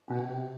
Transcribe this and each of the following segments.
Under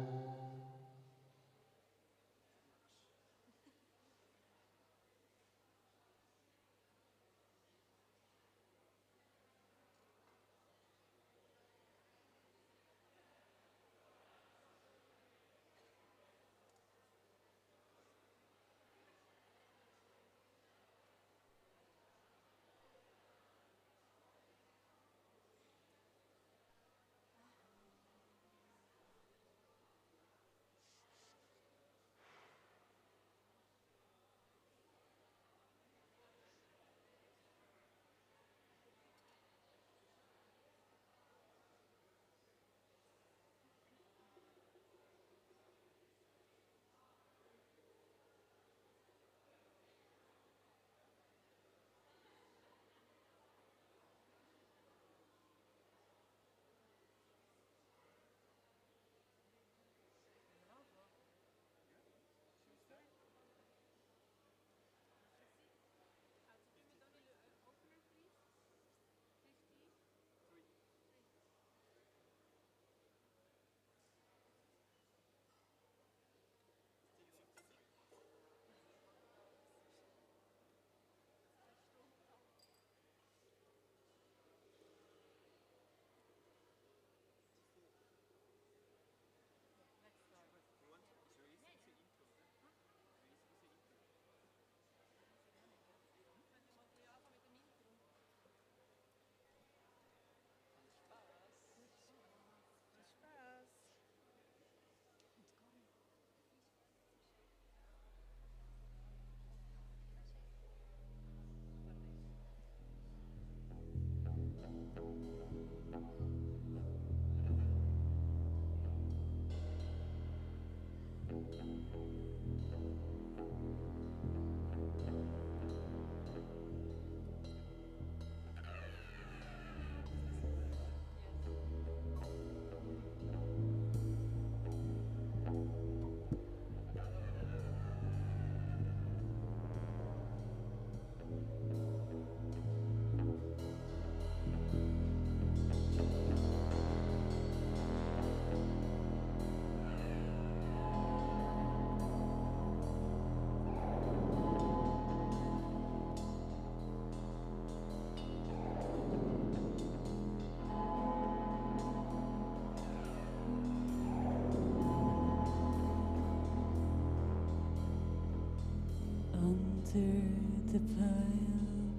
the pile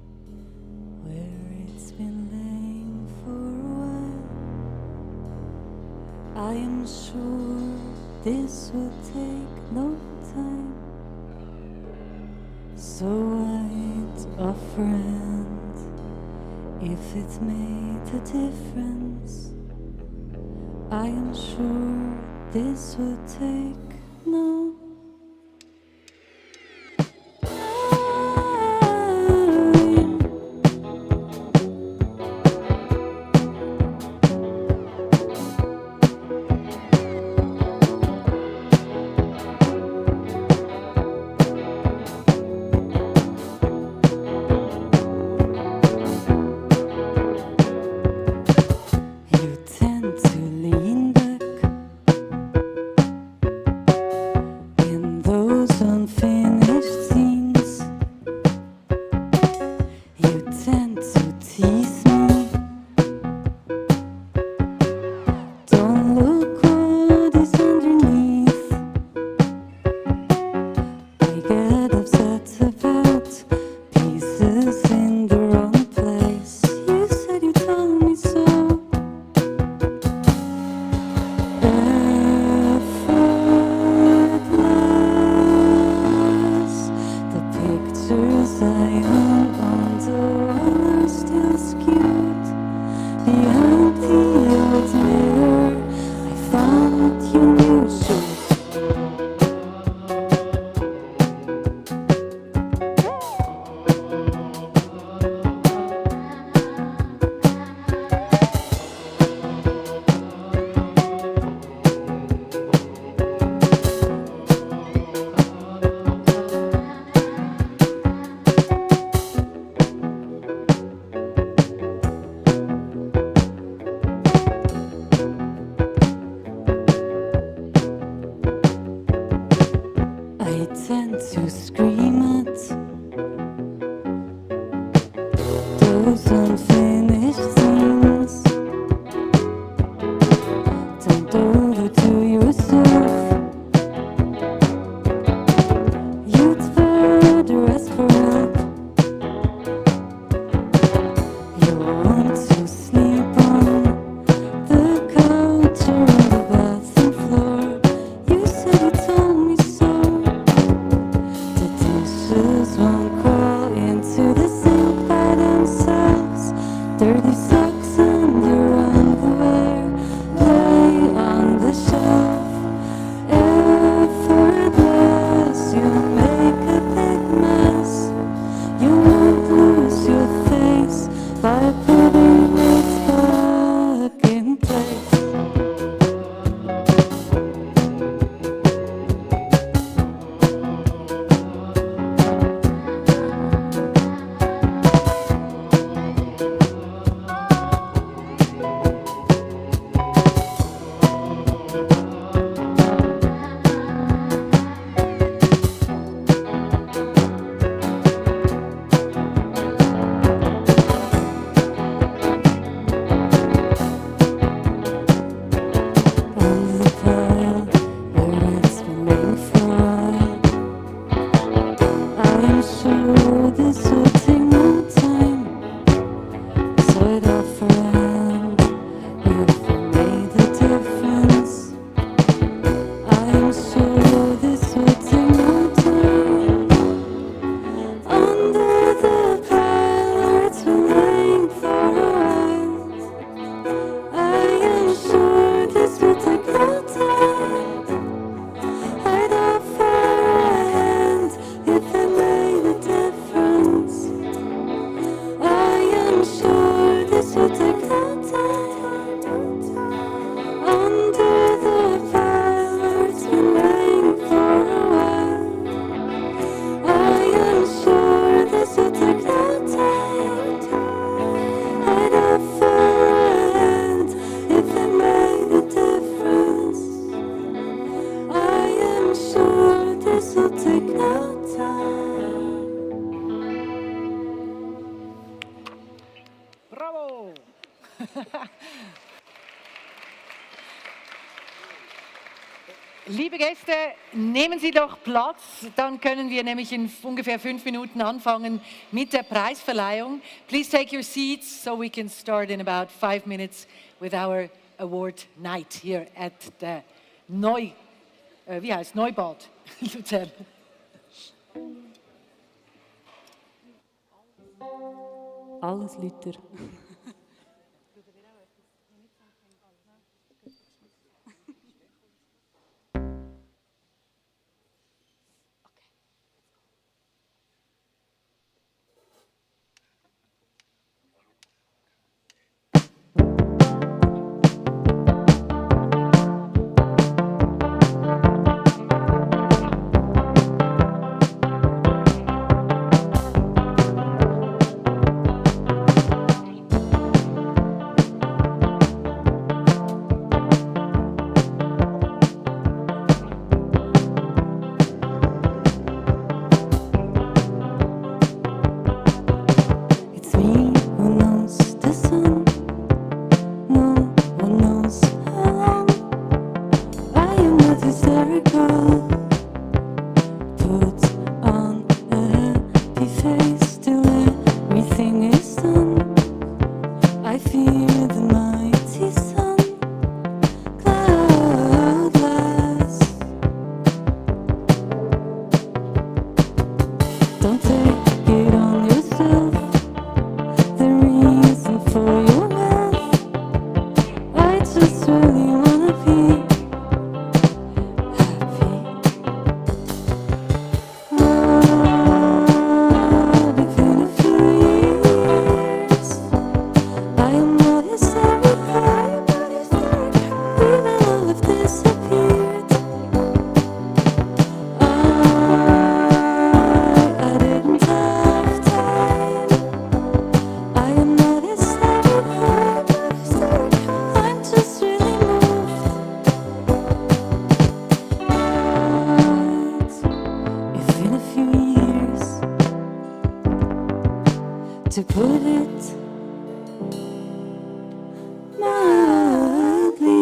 where it's been laying for a while, I am sure this will take no time. So I'd offer hand if it made a difference. I am sure this will take no under the banner, it's been laying for a while. I am sure this will take no time. I'd offer a hand if it made a difference. I am sure this will take no time. Bravo! Liebe Gäste, nehmen Sie doch Platz, dann können wir nämlich in ungefähr 5 Minuten anfangen mit der Preisverleihung. Please take your seats so we can start in about 5 minutes with our award night here at the Neubad, Lucerne. Alles Liter. It's me who knows the sun. No one knows how long. I am not hysterical. Put on a happy face till everything is done. I feel the mighty sun, cloudless. Don't take it on yourself. The reason for your wealth. I just really wanna be happy. If in a few years I am not hysterical, even though I've disappeared. I didn't have time. I am not hysterical, I'm just really moved. But if in a few years, to put it mildly.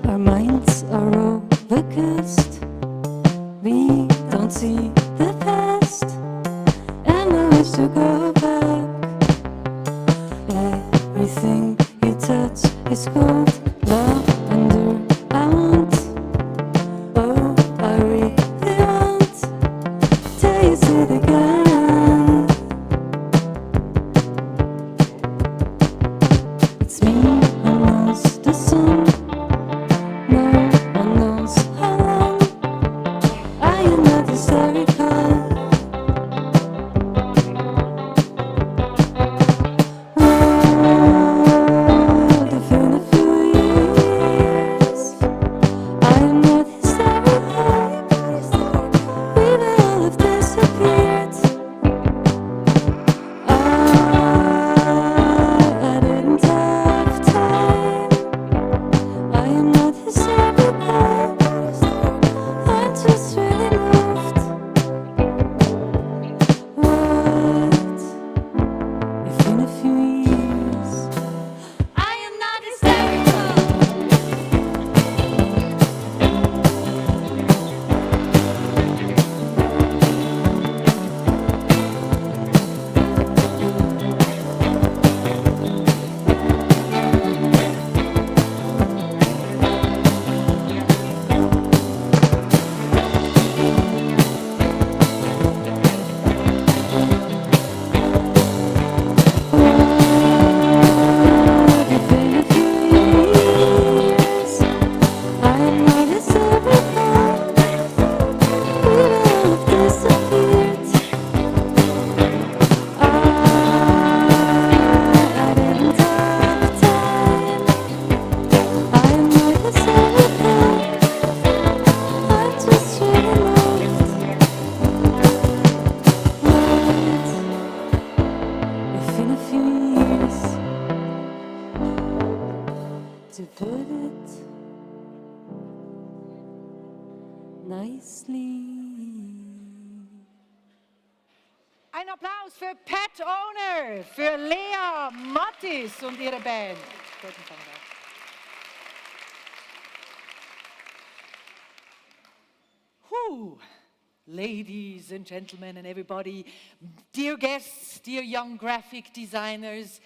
Our minds are overcast. We don't see the past, and I wish to go back. Everything you touch is gold, lavender. I want, oh, I really want. Taste it again. It's me who knows the sun. No one knows how long. I am not hysterical. Ein Applaus für Pet Owner, für Lea Mattis und ihre Band. Whew. Ladies and gentlemen and everybody, dear guests, dear young graphic designers,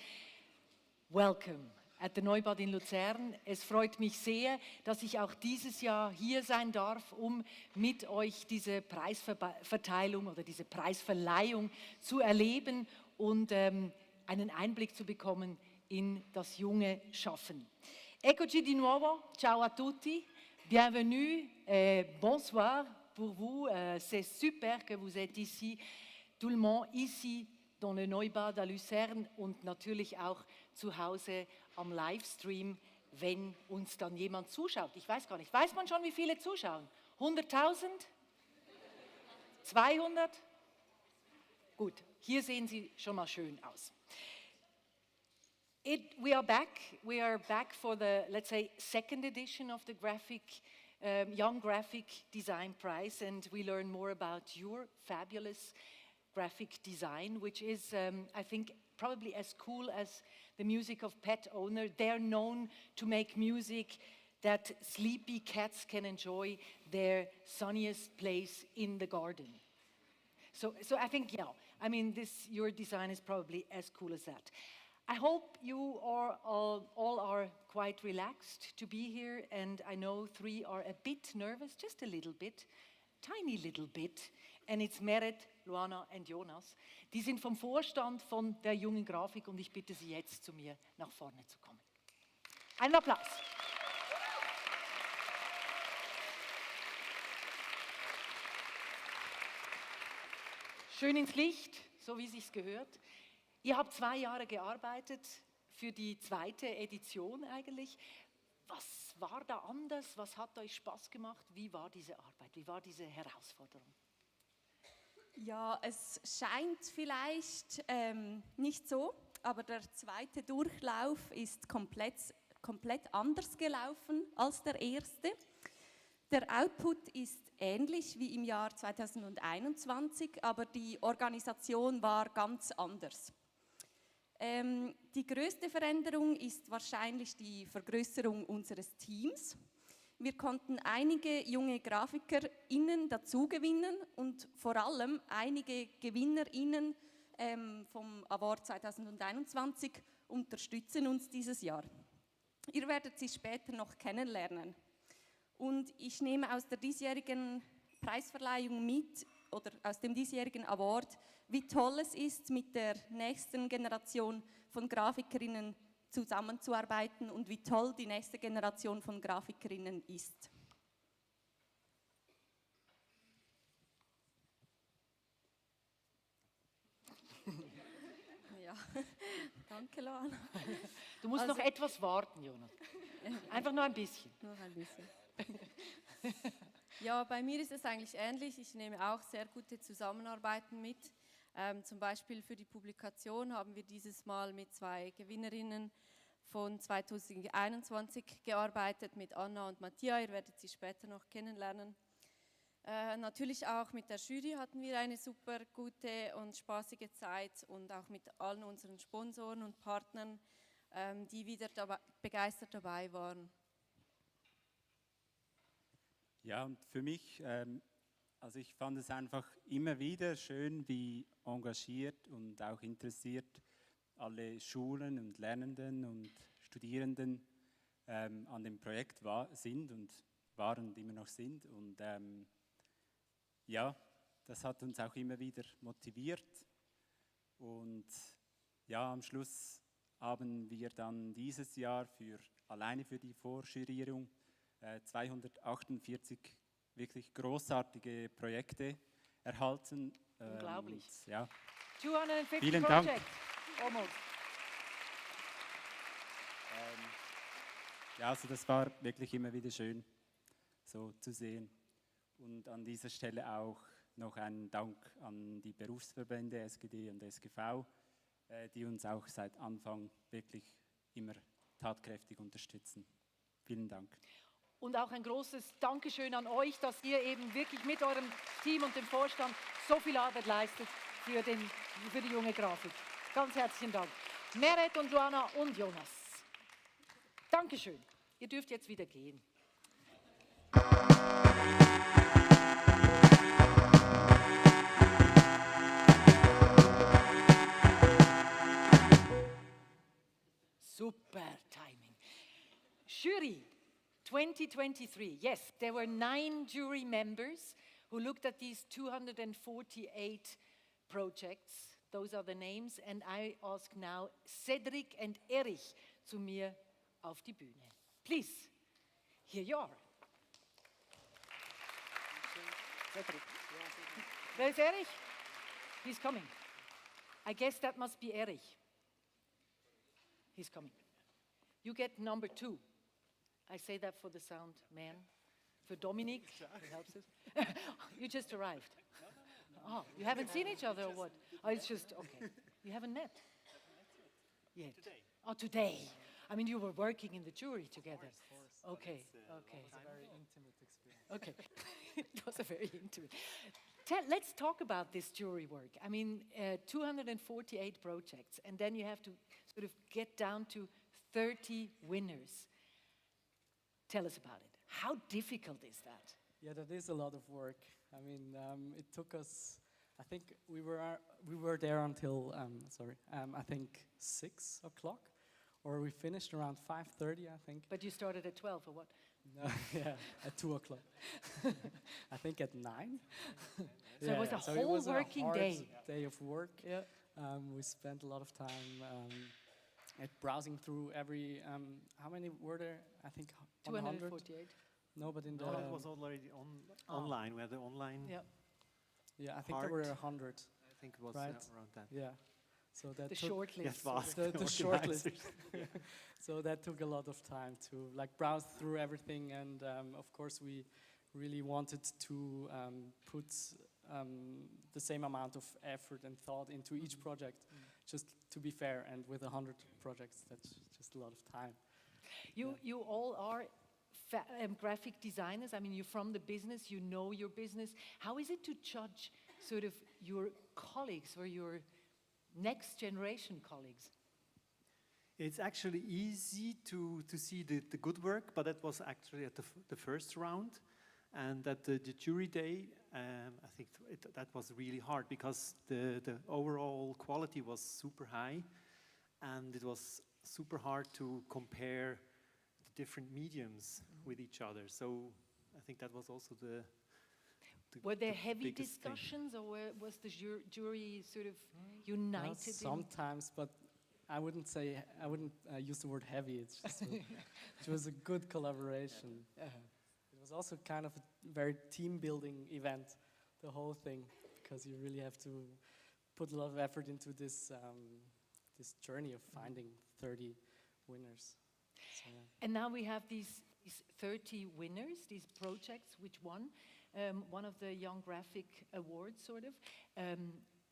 welcome at the Neubad in Lucerne. Es freut mich sehr, dass ich auch dieses Jahr hier sein darf, um mit euch diese Preisverteilung oder diese Preisverleihung zu erleben und einen Einblick zu bekommen in das junge Schaffen. Eccoci di nuovo, ciao a tutti, bienvenue, bonsoir pour vous, c'est super que vous êtes ici, tout le monde ici dans le Neubad à Lucerne und natürlich auch zu Hause am Livestream, wenn uns dann jemand zuschaut. Ich weiß gar nicht, weiß man schon, wie viele zuschauen? 100.000? 200? Gut, hier sehen Sie schon mal schön aus. We are back for the, let's say, second edition of the Young Graphic Design Prize, and we learn more about your fabulous graphic design, which is, I think, probably as cool as the music of Pet Owner. They're known to make music that sleepy cats can enjoy their sunniest place in the garden. So I think, yeah, I mean, your design is probably as cool as that. I hope you are all are quite relaxed to be here, and I know 3 are a bit nervous, just a little bit, tiny little bit, and it's Meret, Luana and Jonas. Die sind vom Vorstand von der Jungen Grafik und ich bitte Sie jetzt zu mir nach vorne zu kommen. Einen Applaus. Schön ins Licht, so wie es sich gehört. Ihr habt 2 Jahre gearbeitet für die 2. Edition eigentlich. Was war da anders? Was hat euch Spaß gemacht? Wie war diese Arbeit? Wie war diese Herausforderung? Ja, es scheint vielleicht nicht so, aber der 2. Durchlauf ist komplett anders gelaufen als der 1. Der Output ist ähnlich wie im Jahr 2021, aber die Organisation war ganz anders. Die größte Veränderung ist wahrscheinlich die Vergrößerung unseres Teams. Wir konnten einige junge GrafikerInnen dazugewinnen und vor allem einige GewinnerInnen vom Award 2021 unterstützen uns dieses Jahr. Ihr werdet sie später noch kennenlernen. Und ich nehme aus der diesjährigen Preisverleihung mit, oder aus dem diesjährigen Award, wie toll es ist, mit der nächsten Generation von Grafikerinnen zusammenzuarbeiten und wie toll die nächste Generation von Grafikerinnen ist. Ja, danke, Loana. Du musst noch etwas warten, Jonas. Einfach nur ein bisschen. Noch ein bisschen. Ja, bei mir ist es eigentlich ähnlich. Ich nehme auch sehr gute Zusammenarbeiten mit. Zum Beispiel für die Publikation haben wir dieses Mal mit 2 Gewinnerinnen von 2021 gearbeitet, mit Anna und Mattia. Ihr werdet sie später noch kennenlernen. Natürlich auch mit der Jury hatten wir eine super gute und spaßige Zeit und auch mit allen unseren Sponsoren und Partnern, die wieder begeistert dabei waren. Ja, und für mich, also ich fand es einfach immer wieder schön, wie engagiert und auch interessiert alle Schulen und Lernenden und Studierenden an dem Projekt waren und immer noch sind. Und ja, das hat uns auch immer wieder motiviert. Und ja, am Schluss haben wir dann dieses Jahr alleine für die Vorjurierung 248 wirklich großartige Projekte erhalten. Unglaublich. Ja. 250 Vielen Dank. projects, almost. Ja, also das war wirklich immer wieder schön, so zu sehen. Und an dieser Stelle auch noch einen Dank an die Berufsverbände SGD und SGV, die uns auch seit Anfang wirklich immer tatkräftig unterstützen. Vielen Dank. Und auch ein großes Dankeschön an euch, dass ihr eben wirklich mit eurem Team und dem Vorstand so viel Arbeit leistet für die junge Grafik. Ganz herzlichen Dank. Meret und Luana und Jonas. Dankeschön. Ihr dürft jetzt wieder gehen. Super timing. Jury 2023. Yes, there were 9 jury members who looked at these 248 projects. Those are the names. And I ask now Cedric and Erich zu mir auf die Bühne. Please, here you are. Cedric. Where is Erich? He's coming. I guess that must be Erich. He's coming. You get number 2. I say that for the sound man. For Dominic, it helps us. You just arrived. Oh, you haven't seen each other or what? Oh, it's just, okay. You haven't met? Yet. Today. Oh, today. I mean, you were working in the jury together. Of course. Okay, okay. It's a very intimate experience. Okay, it was a very intimate. Let's talk about this jury work. I mean, 248 projects, and then you have to sort of get down to 30 winners. Tell us about it. How difficult is that? Yeah, that is a lot of work. I mean, it took us. I think we were there until I think 6 o'clock, or we finished around 5:30, I think. But you started at 12 or what? No, yeah, at 2 o'clock. I think at 9. So it was a whole working day. Day of work. Yeah. We spent a lot of time at browsing through every. How many were there? I think 100. 248. No, but in the. No, it was already online. We had the online. Yeah. Yeah, I think there were 100. I think it was Right. around that. Yeah. So that The took short list. Yes, fast. the short list. So that took a lot of time to like browse through everything, and of course we really wanted to put the same amount of effort and thought into each project, just to be fair. And with 100 projects, that's just a lot of time. You all are graphic designers. I mean, you're from the business, you know your business. How is it to judge sort of your colleagues or your next generation colleagues? It's actually easy to see the good work, but that was actually at the first round. And at the jury day, I think that was really hard because the overall quality was super high, and it was super hard to compare the different mediums with each other. So I think that was also the Were there heavy biggest thing. discussions, or was the jury sort of united? Sometimes, but I wouldn't use the word heavy. It's just it was a good collaboration. It was also kind of a very team-building event, the whole thing, because you really have to put a lot of effort into this this journey of finding 30 winners. So, yeah. And now we have these 30 winners, these projects, which won one of the Young Graphic Awards, sort of.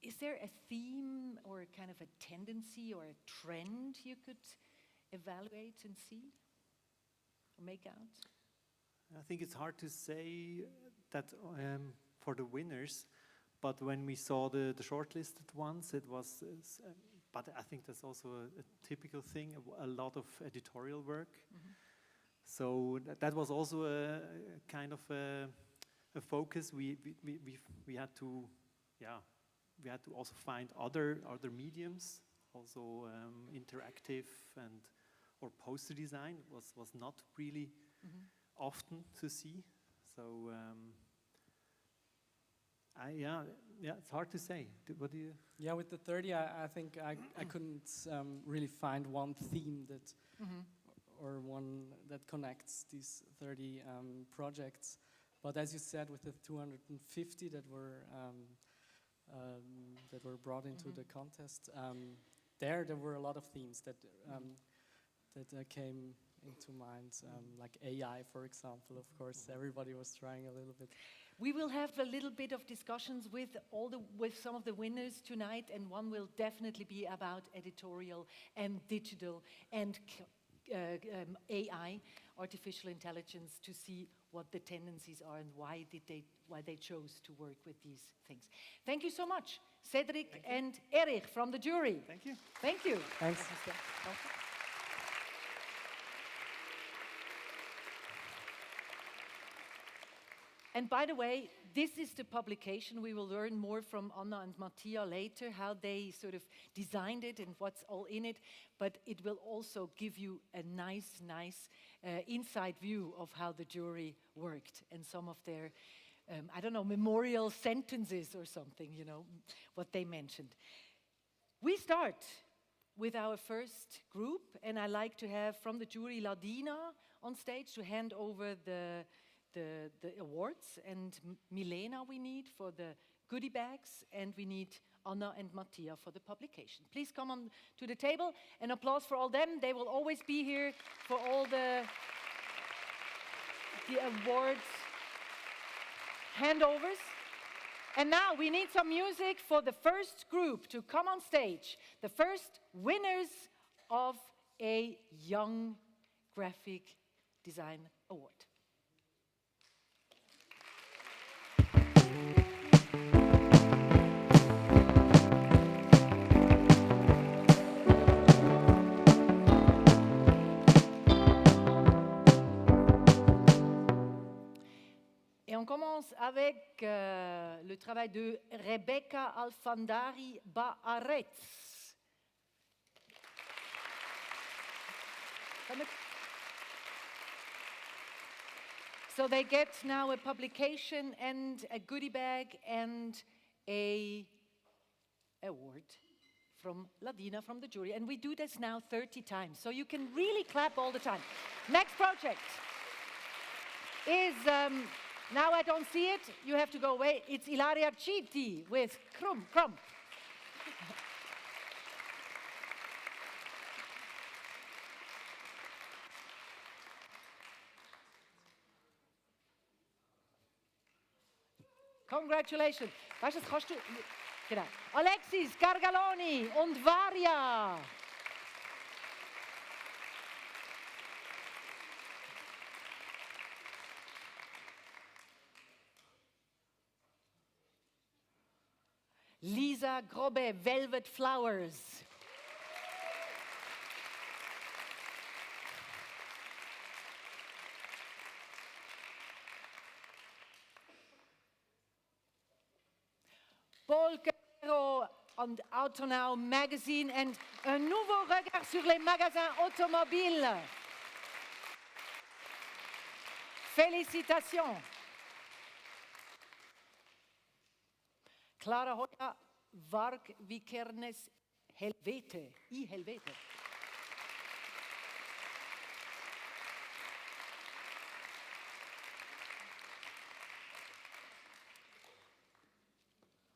Is there a theme or a kind of a tendency or a trend you could evaluate and see or make out? I think it's hard to say that for the winners, but when we saw the shortlisted ones, it was. But I think that's also a typical thing. A lot of editorial work. Mm-hmm. So that was also a kind of a focus. We had to, we had to also find other mediums, also interactive or poster design was not really. Mm-hmm. Often to see, so it's hard to say. What do you? Yeah, with the 30, I think I couldn't really find one theme that, or one that connects these 30 projects. But as you said, with the 250 that were brought into the contest, there were a lot of themes that came into mind, like AI, for example. Of course, everybody was trying a little bit. We will have a little bit of discussions with some of the winners tonight, and one will definitely be about editorial and digital and AI artificial intelligence to see what the tendencies are and why they chose to work with these things. Thank you so much, Cedric and Erich from the jury. Thank you. Thank you. Thanks. And by the way, this is the publication. We will learn more from Anna and Mattia later, how they sort of designed it and what's all in it. But it will also give you a nice inside view of how the jury worked and some of their, I don't know, memorial sentences or something, you know, what they mentioned. We start with our first group, and I like to have from the jury Ladina on stage to hand over the awards, and Milena we need for the goodie bags, and we need Anna and Mattia for the publication. Please come on to the table, and applause for all them. They will always be here for all the awards handovers. And now we need some music for the first group to come on stage, the first winners of a Young Graphic Design Award. Et on commence avec le travail de Rebecca Alfandari Baaretz. So they get now a publication and a goodie bag and an award from Ladina, from the jury. And we do this now 30 times, so you can really clap all the time. Next project is, now I don't see it, you have to go away. It's Ilaria Chiti with Crumb. Congratulations. Weißt du, das kannst du. Genau. Alexis Gargaloni und Varia. Lisa Grobe, Velvet Flowers. Paul Caro and Autonow Magazine and un nouveau regard sur les magasins automobiles. Félicitations. Clara Hoya, Varg Vikernes Helvete, I Helvete.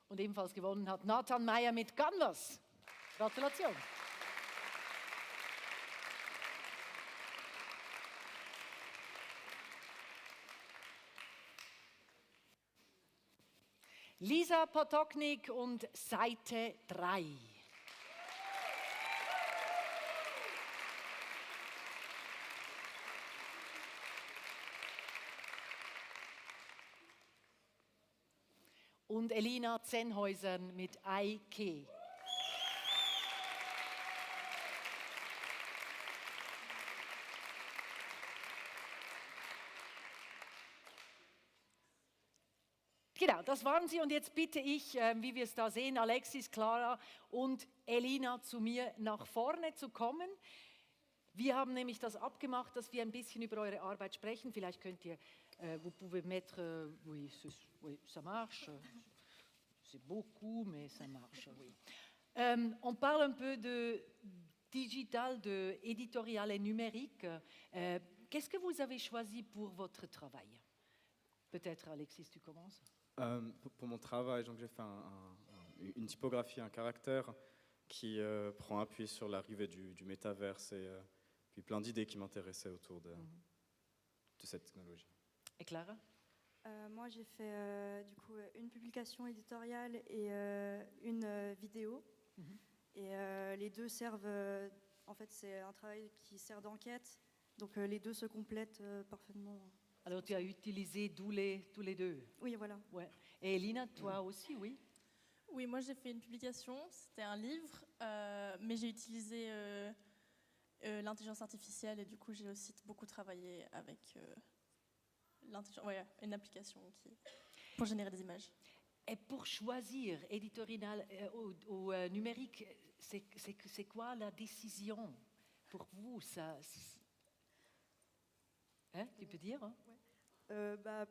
Und ebenfalls gewonnen hat Nathan Meyer mit Canvas. Gratulation. Lisa Potoknik und Seite 3. Und Elina Zenhäusern mit Eike. Genau, das waren sie und jetzt bitte ich, wie wir es da sehen, Alexis, Clara und Elina zu mir nach vorne zu kommen. Wir haben nämlich das abgemacht, dass wir ein bisschen über eure Arbeit sprechen. Vielleicht könnt ihr, vous pouvez mettre, oui, ça marche, c'est beaucoup, mais ça marche, oui. On parle un peu de digital, de éditorial et numérique. Qu'est-ce que vous avez choisi pour votre travail? Peut-être, Alexis, tu commences. Pour mon travail, donc j'ai fait une typographie, un caractère qui prend appui sur l'arrivée du métaverse et puis plein d'idées qui m'intéressaient autour de cette technologie. Et Clara? Moi, j'ai fait du coup une publication éditoriale et une vidéo. Et les deux servent, en fait, c'est un travail qui sert d'enquête Donc les deux se complètent parfaitement. Alors tu as utilisé tous les deux. Oui, voilà. Ouais. Et Elina, toi aussi, oui? Oui, moi j'ai fait une publication, c'était un livre, mais j'ai utilisé l'intelligence artificielle et du coup j'ai aussi beaucoup travaillé avec une application pour générer des images. Et pour choisir éditorial ou numérique, c'est quoi la décision pour vous ça? Hein, tu peux dire hein?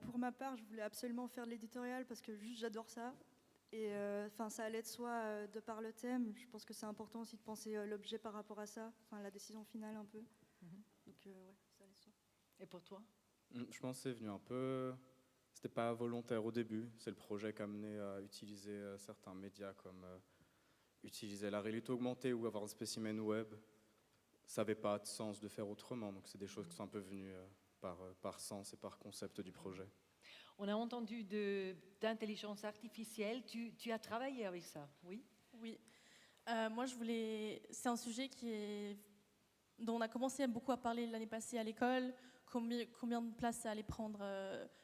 Pour ma part, je voulais absolument faire de l'éditorial parce que juste j'adore ça. Et ça allait de soi de par le thème. Je pense que c'est important aussi de penser l'objet par rapport à ça, la décision finale un peu. Donc ouais, ça allait de soi. Et pour toi? Je pense que c'est venu un peu... C'était pas volontaire au début, c'est le projet qui a amené à utiliser certains médias comme utiliser la réalité augmentée ou avoir un spécimen web. Ça n'avait pas de sens de faire autrement, donc c'est des choses qui sont un peu venues par sens et par concept du projet. On a entendu d'intelligence artificielle, tu as travaillé avec ça, oui? Oui, moi c'est un sujet dont on a commencé beaucoup à parler l'année passée à l'école, combien de place ça allait prendre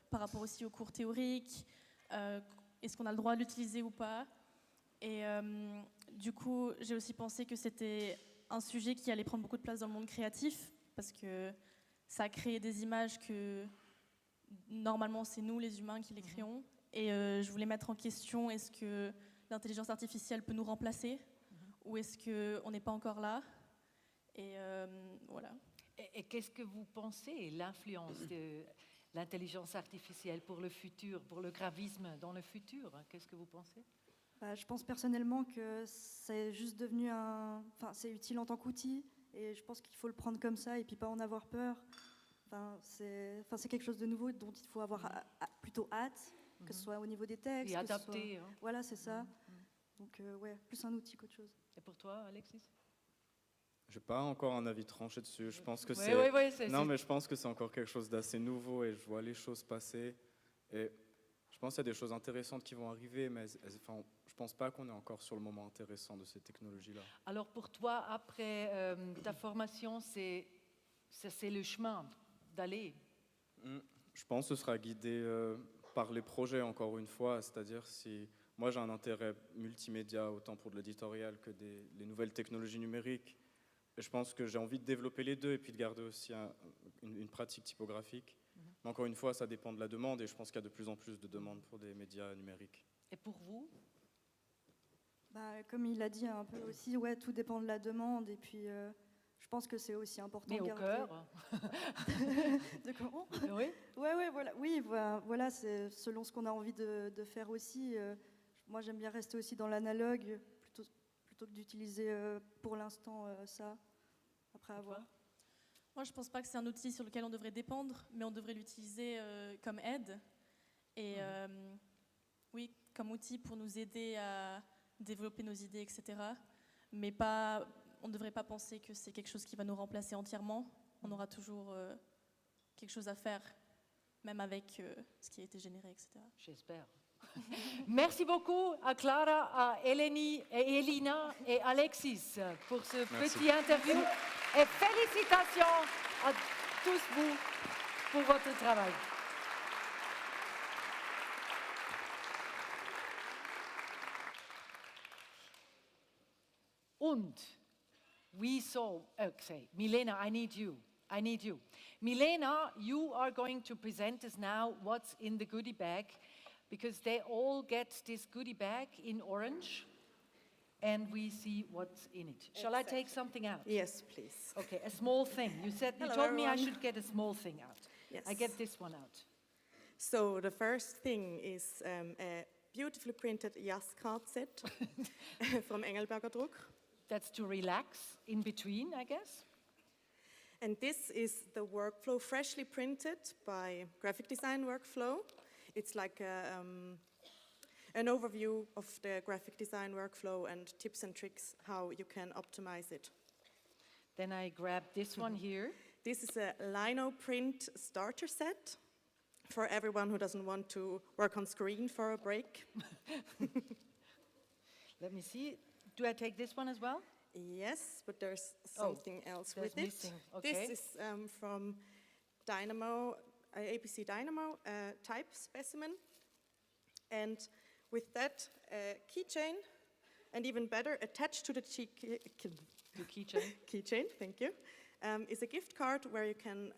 par rapport aussi aux cours théoriques, est-ce qu'on a le droit de l'utiliser ou pas. Et du coup, j'ai aussi pensé que c'était un sujet qui allait prendre beaucoup de place dans le monde créatif, parce que ça crée des images que normalement c'est nous les humains qui les créons. Et je voulais mettre en question, est-ce que l'intelligence artificielle peut nous remplacer ou est-ce qu'on n'est pas encore là? Et voilà. Et qu'est-ce que vous pensez, l'influence de l'intelligence artificielle pour le futur, pour le graphisme dans le futur? Qu'est-ce que vous pensez? Je pense personnellement que c'est juste devenu c'est utile en tant qu'outil et je pense qu'il faut le prendre comme ça et puis pas en avoir peur. C'est quelque chose de nouveau dont il faut avoir plutôt hâte, que ce soit au niveau des textes. Et adapter. Voilà, c'est ça. Donc ouais, plus un outil qu'autre chose. Et pour toi, Alexis? Je n'ai pas encore un avis tranché dessus. Je pense que mais je pense que c'est encore quelque chose d'assez nouveau et je vois les choses passer. Et je pense qu'il y a des choses intéressantes qui vont arriver, mais je ne pense pas qu'on est encore sur le moment intéressant de ces technologies-là. Alors pour toi, après ta formation, c'est le chemin d'aller? Je pense que ce sera guidé par les projets, encore une fois. C'est-à-dire si moi j'ai un intérêt multimédia, autant pour de l'éditorial que les nouvelles technologies numériques, et je pense que j'ai envie de développer les deux et puis de garder aussi une pratique typographique. Mais encore une fois, ça dépend de la demande et je pense qu'il y a de plus en plus de demandes pour des médias numériques. Et pour vous? Comme il a dit un peu aussi, ouais, tout dépend de la demande et puis je pense que c'est aussi important de garder... cœur. De comment? Oui. Ouais, voilà. Oui, voilà, c'est selon ce qu'on a envie de faire aussi. Moi, j'aime bien rester aussi dans l'analogue plutôt que d'utiliser pour l'instant ça, après avoir. Moi, je ne pense pas que c'est un outil sur lequel on devrait dépendre, mais on devrait l'utiliser comme aide. Et oui, comme outil pour nous aider à développer nos idées, etc. Mais on ne devrait pas penser que c'est quelque chose qui va nous remplacer entièrement. On aura toujours quelque chose à faire, même avec ce qui a été généré, etc. J'espère. Merci beaucoup à Clara, à Eleni, et Elina et Alexis pour ce petit interview. Et félicitations à tous vous pour votre travail. Und we saw, okay, Milena, I need you. Milena, you are going to present us now what's in the goodie bag, because they all get this goodie bag in orange, and we see what's in it. Shall I take something out? Yes, please. Okay, a small thing. You told me I should get a small thing out. Yes. I get this one out. So the first thing is a beautifully printed Jazzcard set from Engelberger Druck. That's to relax in between, I guess. And this is the workflow freshly printed by Graphic Design Workflow. It's like an overview of the graphic design workflow and tips and tricks how you can optimize it. Then I grab this one here. This is a lino print starter set for everyone who doesn't want to work on screen for a break. Let me see. Do I take this one as well? Yes, but there's something else there's with it. missing, okay. This is from Dynamo, APC Dynamo type specimen. And with that keychain, and even better, attached to the keychain. keychain, thank you, is a gift card where you can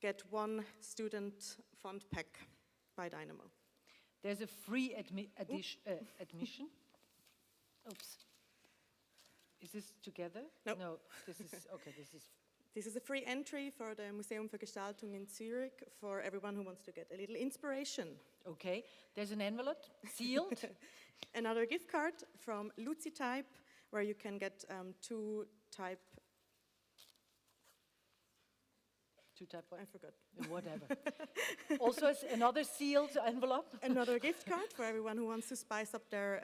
get one student fund pack by Dynamo. There's a free admission. Oops. Is this together? No. No, this is, okay, This is a free entry for the Museum für Gestaltung in Zurich for everyone who wants to get a little inspiration. Okay, there's an envelope, sealed. Another gift card from Luzi Type, where you can get two type what? I forgot. Whatever. Also another sealed envelope. Another gift card for everyone who wants to spice up their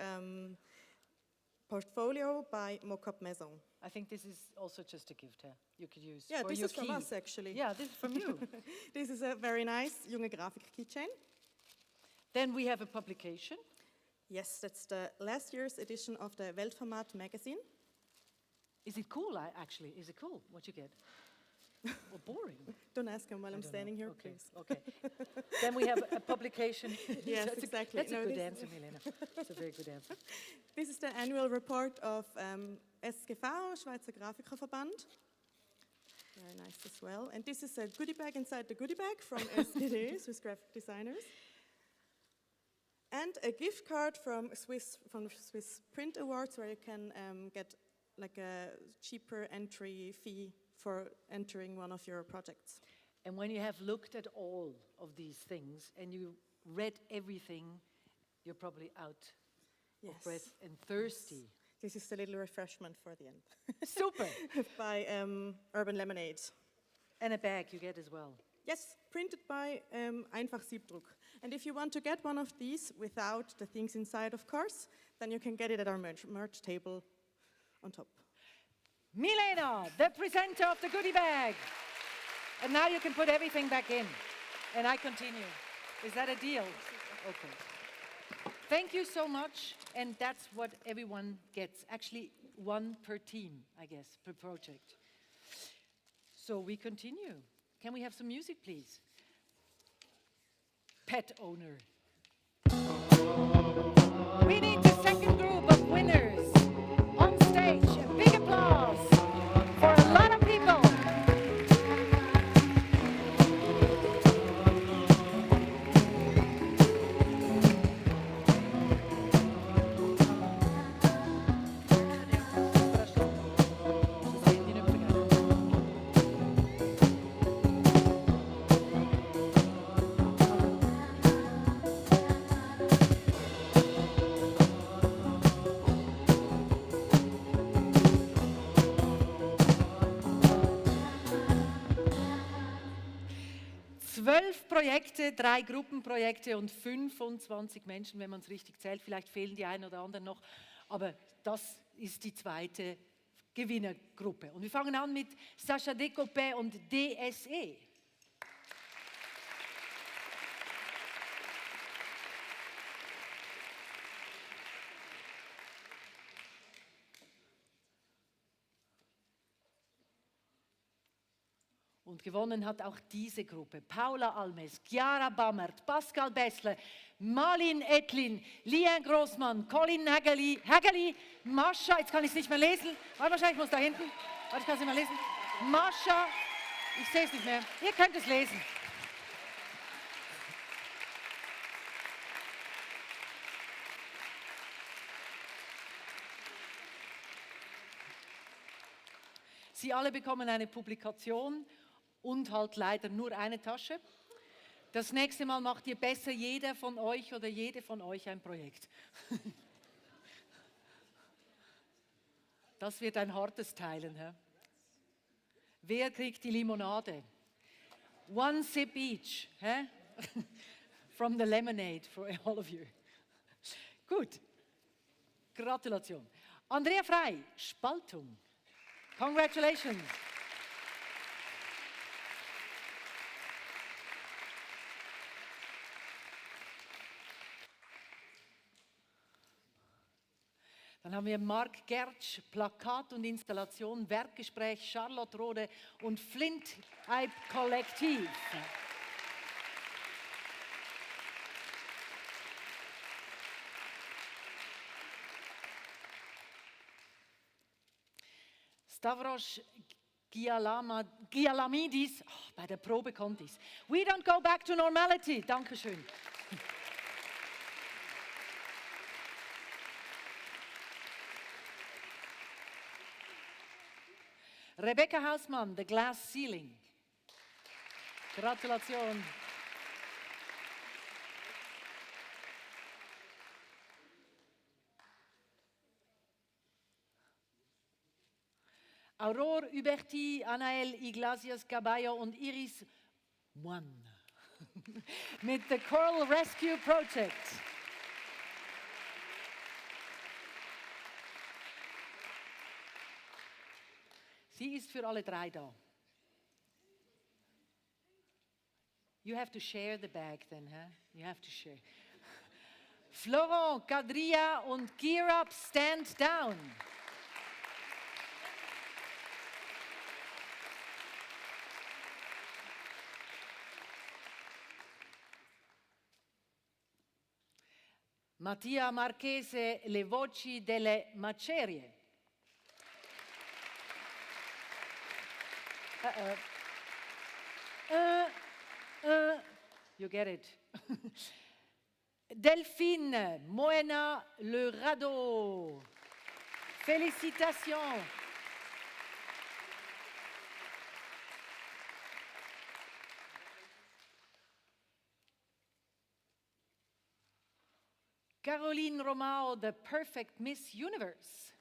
portfolio by Mockup Maison. I think this is also just a gift you could use. Yeah, for this your is from key. us actually. Yeah, this is from you. This is a very nice Junge Grafik keychain. Then we have a publication. Yes, that's the last year's edition of the Weltformat magazine. Is it cool, actually? Is it cool what you get? Or boring? Don't ask him while I'm standing here, okay, please. Okay. Then we have a publication. Yes, that's exactly. That's a good answer, Milena. That's a very good answer. This is the annual report of SGV, Schweizer Grafikerverband. Very nice as well. And this is a goodie bag inside the goodie bag from SGD, Swiss Graphic Designers. And a gift card from Swiss Print Awards, where you can get like a cheaper entry fee for entering one of your projects. And when you have looked at all of these things and you read everything, you're probably out of breath and thirsty. This is a little refreshment for the end. Super. By Urban Lemonade. And a bag you get as well. Yes, printed by Einfach Siebdruck. And if you want to get one of these without the things inside, of course, then you can get it at our merch table on top. Milena, the presenter of the goodie bag. And now you can put everything back in. And I continue. Is that a deal? Okay. Thank you so much. And that's what everyone gets. Actually, one per team, I guess, per project. So we continue. Can we have some music, please? Pet owner. We need the second group of winners on stage. A big applause for a lot of people. Projekte, 3 Gruppenprojekte und 25 Menschen, wenn man es richtig zählt. Vielleicht fehlen die einen oder anderen noch, aber das ist die zweite Gewinnergruppe. Und wir fangen an mit Sacha Decopé und DSE. Und gewonnen hat auch diese Gruppe. Paula Almes, Chiara Bammert, Pascal Bessler, Malin Etlin, Lien Grossmann, Colin Hägeli, Mascha, jetzt kann ich es nicht mehr lesen, warte, wahrscheinlich muss da hinten, warte, ich kann es nicht mehr lesen, Mascha, ich sehe es nicht mehr, ihr könnt es lesen. Sie alle bekommen eine Publikation und halt leider nur eine Tasche. Das nächste Mal macht ihr besser jeder von euch oder jede von euch ein Projekt. Das wird ein hartes Teilen. He? Wer kriegt die Limonade? One sip each. He? From the lemonade for all of you. Gut. Gratulation. Andrea Frey, Spaltung. Congratulations. Dann haben wir Marc Gertsch, Plakat und Installation, Werkgespräch, Charlotte Rode und Flint Eib Kollektiv. Stavros Gialamidis, bei der Probe konnte ich's. We don't go back to normality. Dankeschön. Rebecca Hausmann, The Glass Ceiling. Gratulation. Aurore Huberti, Anael Iglesias Caballo und Iris Moine mit The Coral Rescue Project. Sie ist für alle drei da. You have to share the bag then, huh? You have to share. Florent, Kadria und Gear Up, Stand Down. Mattia Marchese, Le Voci delle Macerie. You get it. Delphine, Moena, Le Radeau. Félicitations. Caroline Romao, The Perfect Miss Universe.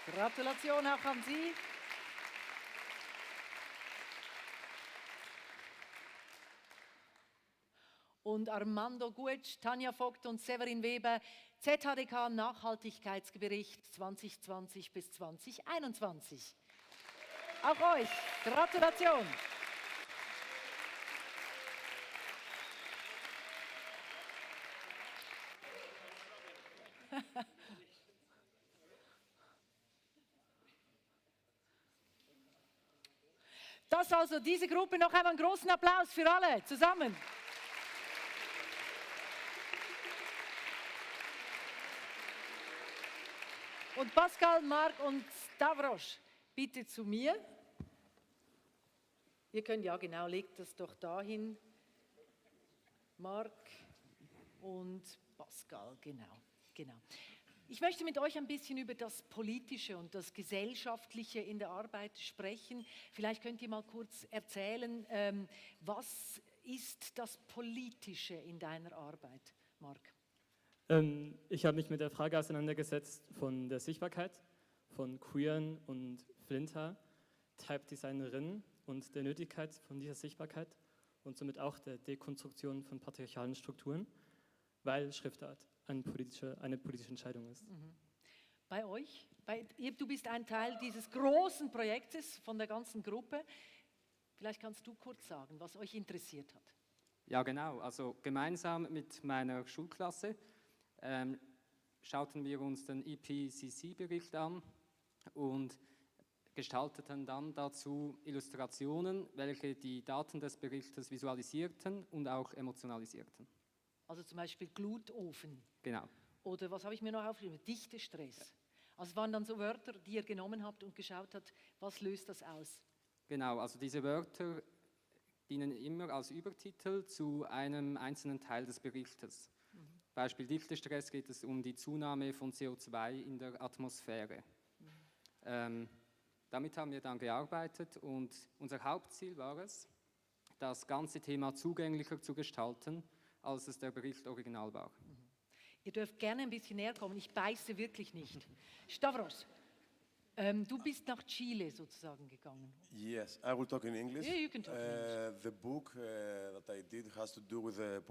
Gratulation auch an Sie. Und Armando Guetsch, Tanja Vogt und Severin Weber, ZHDK Nachhaltigkeitsbericht 2020 bis 2021. Auch euch, Gratulation. Das also, diese Gruppe, noch einmal einen großen Applaus für alle zusammen. Und Pascal, Marc und Stavros, bitte zu mir. Ihr könnt, ja genau, legt das doch dahin. Marc und Pascal, genau. Ich möchte mit euch ein bisschen über das Politische und das Gesellschaftliche in der Arbeit sprechen. Vielleicht könnt ihr mal kurz erzählen, was ist das Politische in deiner Arbeit, Marc? Ich habe mich mit der Frage auseinandergesetzt von der Sichtbarkeit von queeren und Flinter Type-Designerinnen und der Nötigkeit von dieser Sichtbarkeit und somit auch der Dekonstruktion von patriarchalen Strukturen, weil Schriftart eine politische Entscheidung ist. Bei euch? Du bist ein Teil dieses großen Projektes von der ganzen Gruppe. Vielleicht kannst du kurz sagen, was euch interessiert hat. Ja, genau. Also gemeinsam mit meiner Schulklasse schauten wir uns den IPCC-Bericht an und gestalteten dann dazu Illustrationen, welche die Daten des Berichtes visualisierten und auch emotionalisierten. Also zum Beispiel Glutofen. Genau. Oder was habe ich mir noch aufgeschrieben? Dichtestress. Ja. Also es waren dann so Wörter, die ihr genommen habt und geschaut habt, was löst das aus? Genau, also diese Wörter dienen immer als Übertitel zu einem einzelnen Teil des Berichtes. Beispiel Dichtestress geht es um die Zunahme von CO2 in der Atmosphäre. Damit haben wir dann gearbeitet und unser Hauptziel war es, das ganze Thema zugänglicher zu gestalten, als es der Bericht original war. Ihr dürft gerne ein bisschen näher kommen, ich beiße wirklich nicht. Stavros, du bist nach Chile sozusagen gegangen. Yes, I will talk in English. Yeah, you can talk in English. The book that I did has to do with the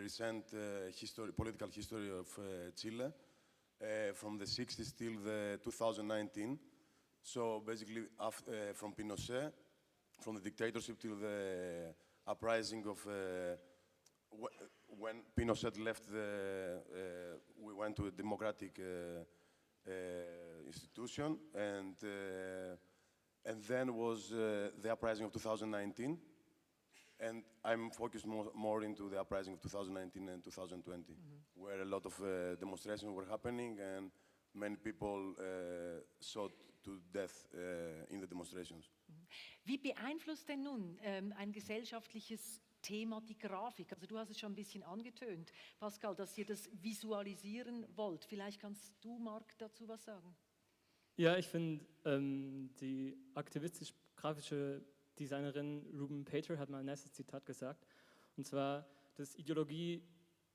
recent political history of Chile from the 60s till the 2019. So basically, from Pinochet, from the dictatorship till the uprising of when Pinochet left, we went to a democratic institution, and then was the uprising of 2019, and I'm focused more into the uprising of 2019 and 2020, where a lot of demonstrations were happening and many people shot to death in the demonstrations. Wie beeinflusst denn nun ein gesellschaftliches Thema die Grafik? Also du hast es schon ein bisschen angetönt, Pascal, dass ihr das visualisieren wollt. Vielleicht kannst du, Marc, dazu was sagen? Ja, ich finde, die aktivistisch-grafische Designerin Ruben Pater hat mal ein nices Zitat gesagt, und zwar, dass Ideologie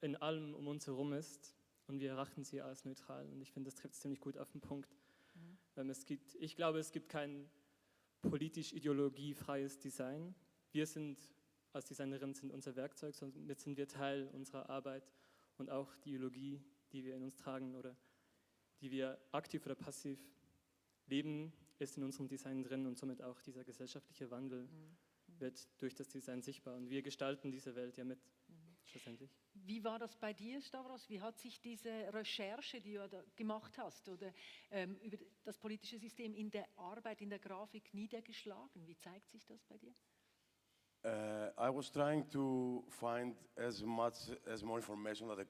in allem um uns herum ist und wir erachten sie als neutral, und ich finde, das trifft ziemlich gut auf den Punkt. Ich glaube, es gibt kein politisch ideologiefreies Design. Wir sind als Designerin sind unser Werkzeug, somit sind wir Teil unserer Arbeit, und auch die Ideologie, die wir in uns tragen oder die wir aktiv oder passiv leben, ist in unserem Design drin, und somit auch dieser gesellschaftliche Wandel wird durch das Design sichtbar, und wir gestalten diese Welt ja mit, schlussendlich. Wie war das bei dir, Stavros? Wie hat sich diese Recherche, die du da gemacht hast, oder über das politische System in der Arbeit, in der Grafik niedergeschlagen? Wie zeigt sich das bei dir? I was trying to find as more information that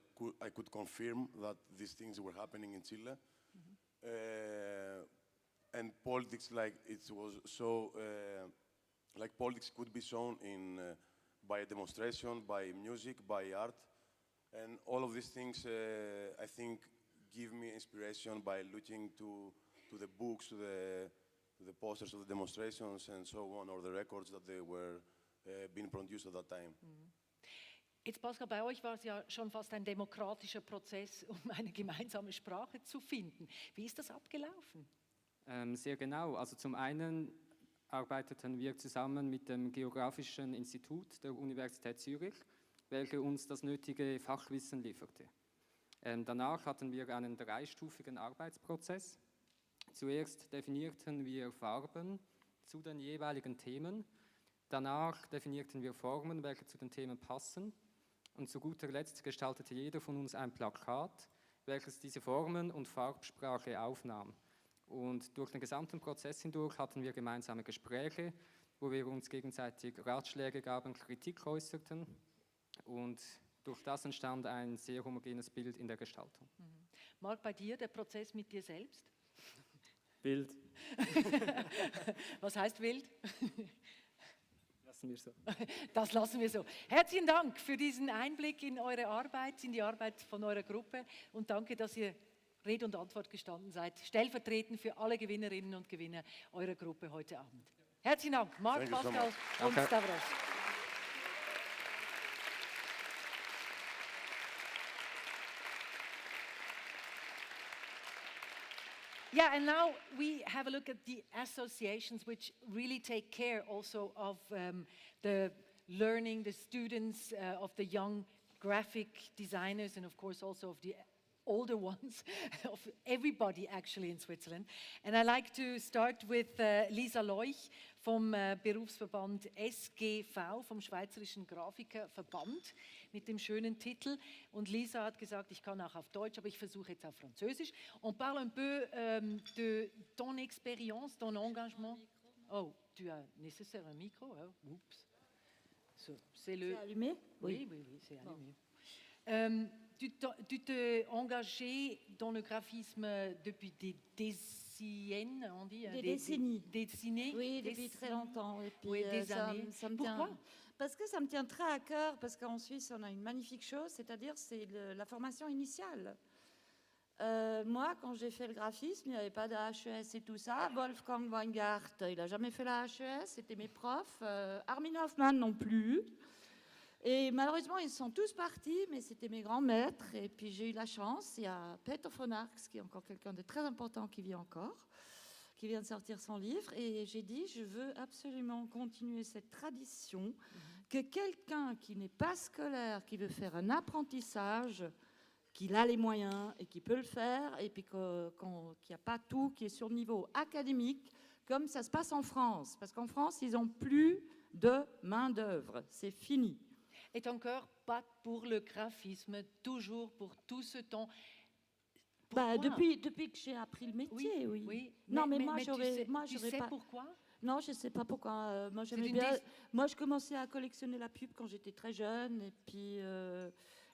I could confirm that these things were happening in Chile. And politics, like it was so, like politics could be shown in by a demonstration, by music, by art, and all of these things I think give me inspiration by looking to the books, to the posters of the demonstrations and so on, or the records that they were being produced at that time. Jetzt, Pascal, bei euch war es ja schon fast ein demokratischer Prozess, um eine gemeinsame Sprache zu finden. Wie ist das abgelaufen? Sehr genau. Also zum einen arbeiteten wir zusammen mit dem Geografischen Institut der Universität Zürich, welche uns das nötige Fachwissen lieferte. Danach hatten wir einen dreistufigen Arbeitsprozess. Zuerst definierten wir Farben zu den jeweiligen Themen. Danach definierten wir Formen, welche zu den Themen passen. Und zu guter Letzt gestaltete jeder von uns ein Plakat, welches diese Formen und Farbsprache aufnahm. Und durch den gesamten Prozess hindurch hatten wir gemeinsame Gespräche, wo wir uns gegenseitig Ratschläge gaben, Kritik äußerten. Und durch das entstand ein sehr homogenes Bild in der Gestaltung. Marc, bei dir der Prozess mit dir selbst? Wild. Was heißt wild? Lassen wir so. Das lassen wir so. Herzlichen Dank für diesen Einblick in eure Arbeit, in die Arbeit von eurer Gruppe, und danke, dass ihr Rede und Antwort gestanden seid, stellvertretend für alle Gewinnerinnen und Gewinner eurer Gruppe heute Abend. Herzlichen Dank, Marc, Pascal und Stavros. Yeah, and now we have a look at the associations which really take care also of the learning, the students, of the young graphic designers, and of course also of the older ones, of everybody actually in Switzerland. And I like to start with Lisa Leuch vom Berufsverband SGV, vom Schweizerischen Grafikerverband, mit dem schönen Titel. Und Lisa hat gesagt, ich kann auch auf Deutsch, aber ich versuche jetzt auf Französisch. On parle un peu de ton expérience, ton engagement. Oh, tu as nécessaire un micro, hein? Oups. C'est allumé? Oui, oui, oui, c'est allumé. Tu t'es engagé dans le graphisme depuis des décennies, on dit? Des décennies. Décennies? Oui, depuis très longtemps. Et puis, oui, des années. Ça me Pourquoi? Parce que ça me tient très à cœur, parce qu'en Suisse, on a une magnifique chose, c'est-à-dire c'est la formation initiale. Moi, quand j'ai fait le graphisme, il n'y avait pas de HES et tout ça. Wolfgang Weingart, il n'a jamais fait la HES, c'était mes profs. Armin Hoffmann non plus. Et malheureusement, ils sont tous partis, mais c'était mes grands maîtres. Et puis j'ai eu la chance, il y a Peter von Arx, qui est encore quelqu'un de très important, qui vit encore, qui vient de sortir son livre. Et j'ai dit, je veux absolument continuer cette tradition, que quelqu'un qui n'est pas scolaire, qui veut faire un apprentissage, qu'il a les moyens et qui peut le faire, et puis qu'il n'y a pas tout qui est sur le niveau académique, comme ça se passe en France. Parce qu'en France, ils n'ont plus de main-d'œuvre. C'est fini. Et encore pas pour le graphisme, toujours pour tout ce temps. Bah, Pourquoi? depuis que j'ai appris le métier, oui. Non, mais moi, j'aurais tu sais pas. pourquoi? Non, je ne sais pas pourquoi. Moi, j'aimais une bien. Moi, je commençais à collectionner la pub quand j'étais très jeune. Et puis,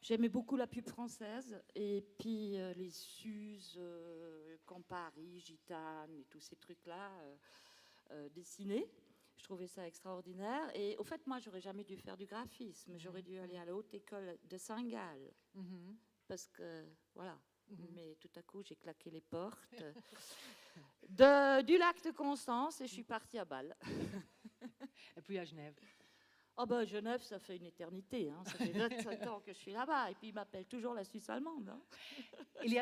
j'aimais beaucoup la pub française. Et puis, les Suzes, Campari, Gitane et tous ces trucs-là dessinés. Je trouvais ça extraordinaire. Et au fait, moi, j'aurais jamais dû faire du graphisme. J'aurais dû aller à la haute école de Saint-Gall. Parce que, voilà. Mais tout à coup, j'ai claqué les portes du lac de Constance et je suis partie à Bâle. Et puis à Genève. Oh ben, Genève, ça fait une éternité. Hein. Ça fait 27 ans que je suis là-bas. Et puis, ils m'appellent toujours la Suisse allemande. Hein. Il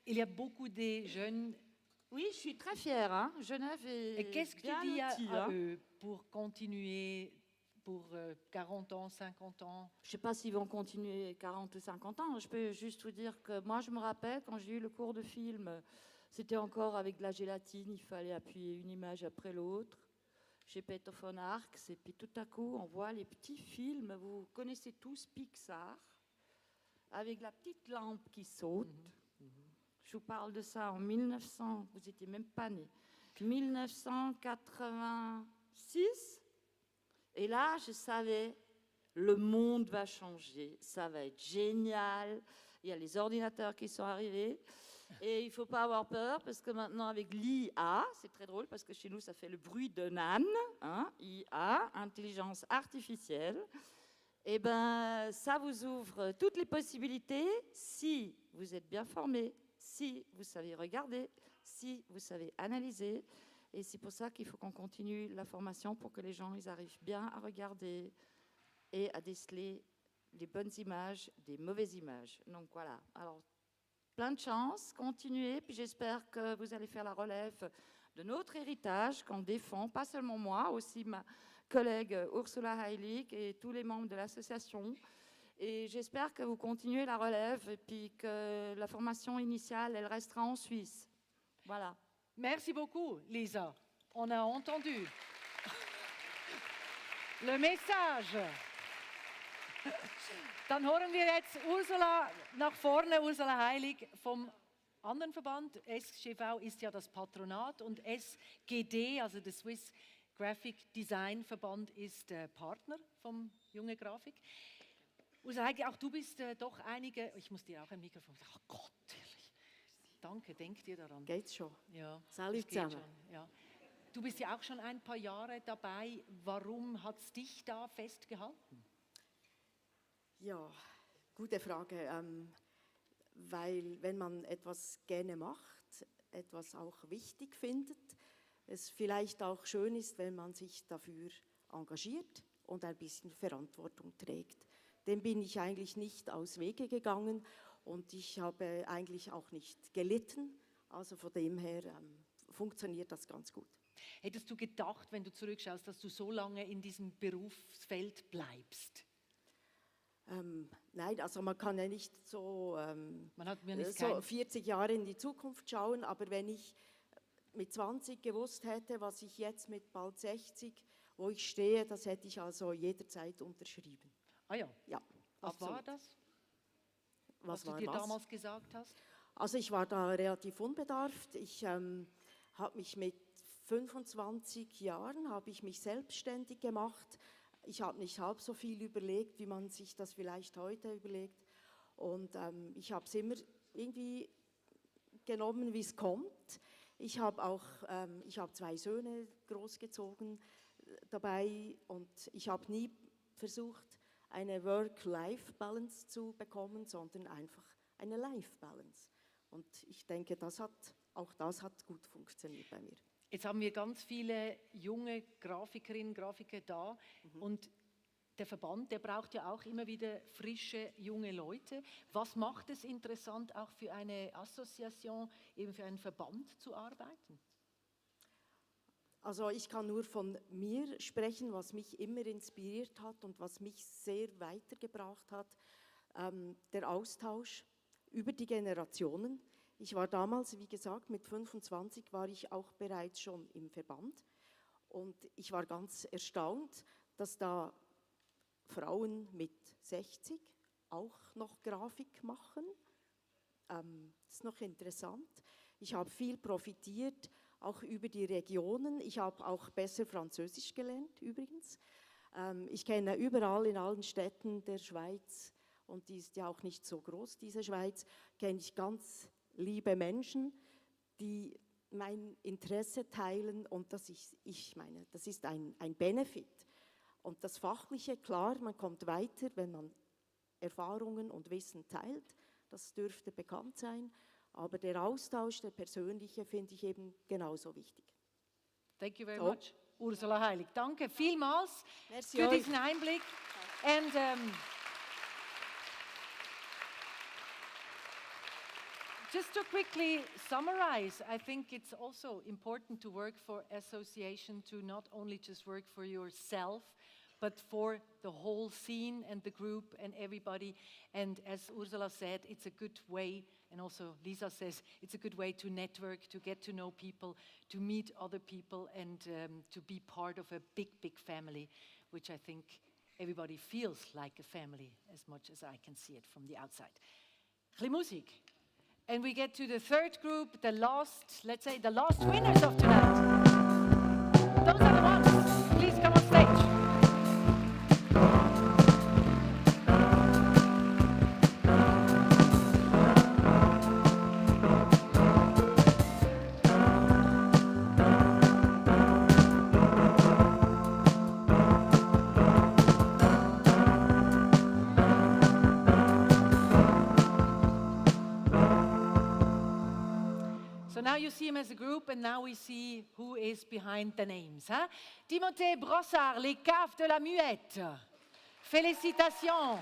y a beaucoup de jeunes. Oui, je suis très fière. Hein. Genève est. Et qu'est-ce que tu dis à eux pour continuer pour 40 ans, 50 ans? Je ne sais pas s'ils vont continuer 40 ou 50 ans. Je peux juste vous dire que moi, je me rappelle quand j'ai eu le cours de film, c'était encore avec de la gélatine, il fallait appuyer une image après l'autre. Chez Peter von Arx, et puis tout à coup, on voit les petits films, vous connaissez tous Pixar, avec la petite lampe qui saute. Je vous parle de ça en 1900, vous n'étiez même pas nés, 1986. Et là, je savais, le monde va changer, ça va être génial. Il y a les ordinateurs qui sont arrivés. Et il ne faut pas avoir peur, parce que maintenant, avec l'IA, c'est très drôle, parce que chez nous, ça fait le bruit d'un âne, hein, IA, intelligence artificielle. Eh bien, ça vous ouvre toutes les possibilités si vous êtes bien formé, si vous savez regarder, si vous savez analyser. Et c'est pour ça qu'il faut qu'on continue la formation pour que les gens ils arrivent bien à regarder et à déceler les bonnes images des mauvaises images. Donc voilà. Alors, plein de chance, continuez. Puis j'espère que vous allez faire la relève de notre héritage qu'on défend, pas seulement moi, aussi ma collègue Ursula Heilig et tous les membres de l'association. Et j'espère que vous continuez la relève et puis que la formation initiale, elle restera en Suisse. Voilà. Merci beaucoup, Lisa. On a entendu le message. Dann hören wir jetzt Ursula nach vorne, Ursula Heilig vom anderen Verband. SGV ist ja das Patronat und SGD, also der Swiss Graphic Design Verband, ist Partner vom Junge Grafik. Ursula Heilig, auch du bist doch einige, ich muss dir auch ein Mikrofon sagen, oh Gott, ehrlich. Danke, denk dir daran. Geht's schon? Ja, Salut zusammen. zusammen. Ja. Du bist ja auch schon ein paar Jahre dabei. Warum hat es dich da festgehalten? Ja, gute Frage. Weil wenn man etwas gerne macht, etwas auch wichtig findet, es vielleicht auch schön ist, wenn man sich dafür engagiert und ein bisschen Verantwortung trägt. Dem bin ich eigentlich nicht aus Wege gegangen und ich habe eigentlich auch nicht gelitten. Also von dem her funktioniert das ganz gut. Hättest du gedacht, wenn du zurückschaust, dass du so lange in diesem Berufsfeld bleibst? Nein, also man kann ja nicht so, Man hat mir nicht so 40 Jahre in die Zukunft schauen, aber wenn ich mit 20 gewusst hätte, was ich jetzt mit bald 60, wo ich stehe, das hätte ich also jederzeit unterschrieben. Ah ja? Ja, Was absolut. war das? Was du war dir was? damals gesagt hast? Also ich war da relativ unbedarft. Ich habe mich mit 25 Jahren habe ich mich selbstständig gemacht. Ich habe nicht halb so viel überlegt, wie man sich das vielleicht heute überlegt. Und ich habe es immer irgendwie genommen, wie es kommt. Ich habe auch zwei Söhne großgezogen dabei und ich habe nie versucht, eine Work-Life-Balance zu bekommen, sondern einfach eine Life-Balance. Und ich denke, auch das hat gut funktioniert bei mir. Jetzt haben wir ganz viele junge Grafikerinnen und Grafiker da und der Verband, der braucht ja auch immer wieder frische, junge Leute. Was macht es interessant, auch für eine Assoziation, eben für einen Verband zu arbeiten? Also ich kann nur von mir sprechen, was mich immer inspiriert hat und was mich sehr weitergebracht hat, der Austausch über die Generationen. Ich war damals, wie gesagt, mit 25 war ich auch bereits schon im Verband und ich war ganz erstaunt, dass da Frauen mit 60 auch noch Grafik machen. Das ist noch interessant. Ich habe viel profitiert, auch über die Regionen. Ich habe auch besser Französisch gelernt, übrigens. Ich kenne überall in allen Städten der Schweiz, und die ist ja auch nicht so groß, diese Schweiz, kenne ich ganz liebe Menschen, die mein Interesse teilen, und ich meine, das ist ein Benefit. Und das Fachliche, klar, man kommt weiter, wenn man Erfahrungen und Wissen teilt, das dürfte bekannt sein, aber der Austausch, der persönliche, finde ich eben genauso wichtig. Thank you very much, Ursula Heilig. Danke vielmals Merci für euch. diesen Einblick. And just to quickly summarize, I think it's also important to work for association, to not only just work for yourself, but for the whole scene and the group and everybody. And as Ursula said, it's a good way, and also Lisa says, it's a good way to network, to get to know people, to meet other people, and to be part of a big, big family, which I think everybody feels like a family as much as I can see it from the outside. Chli Musik. And we get to the third group, the last, let's say, the last winners of tonight. Those are the ones. Please come on stage. So now you see them as a group, and now we see who is behind the names. Hein? Timothée Brossard, les Caves de la Muette. Félicitations.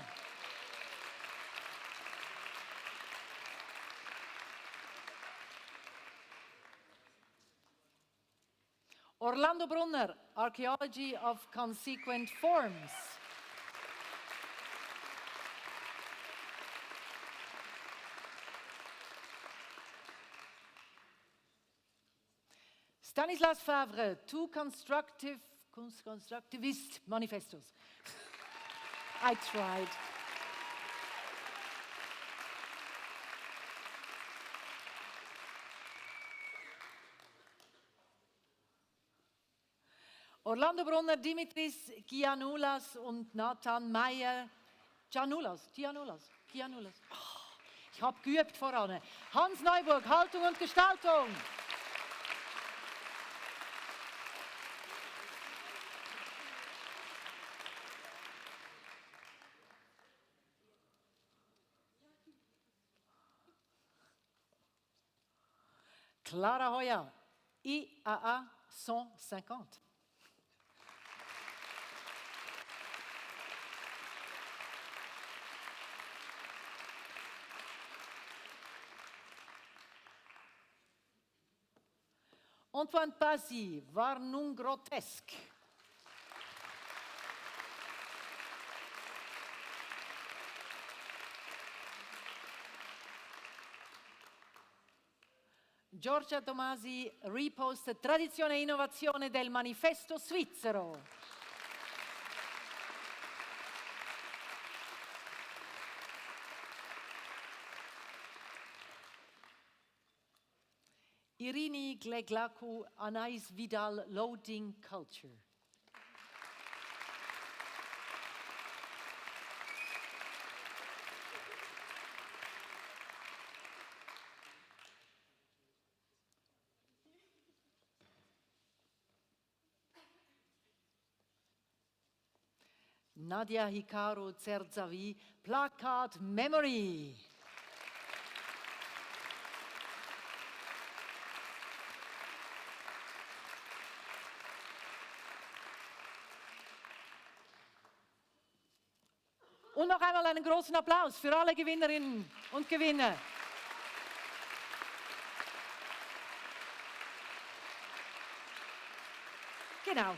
Orlando Brunner, Archaeology of Consequent Forms. Stanislas Favre, two constructivist manifestos. I tried. Orlando Brunner, Dimitris Gianoulas und Nathan Meyer. Gianoulas. Oh, ich habe geübt voran. Hans Neuburg, Haltung und Gestaltung. Clara Hoya, IAA 150. Antoine Pazzi, Warnung grotesque. Giorgia Tomasi, repost Tradizione e innovazione del manifesto svizzero. Irini Gleglaku, Anais Vidal, Loading Culture. Nadia Hikaru Zerzavi, Plakat Memory. Und noch einmal einen großen Applaus für alle Gewinnerinnen und Gewinner. Genau.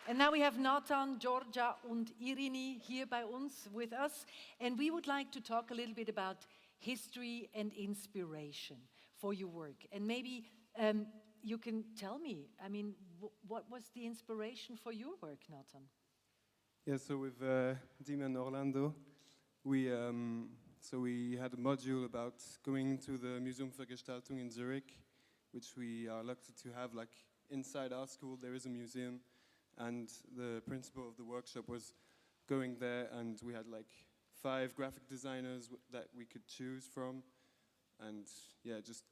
And now we have Nathan, Georgia und Irini here by uns, with us. And we would like to talk a little bit about history and inspiration for your work. And maybe you can tell me, I mean, what was the inspiration for your work, Nathan? Yeah, so with Dima and Orlando, we had a module about going to the Museum für Gestaltung in Zurich, which we are lucky to have. Like inside our school, there is a museum, and the principal of the workshop was going there, and we had like 5 graphic designers that we could choose from, and yeah, just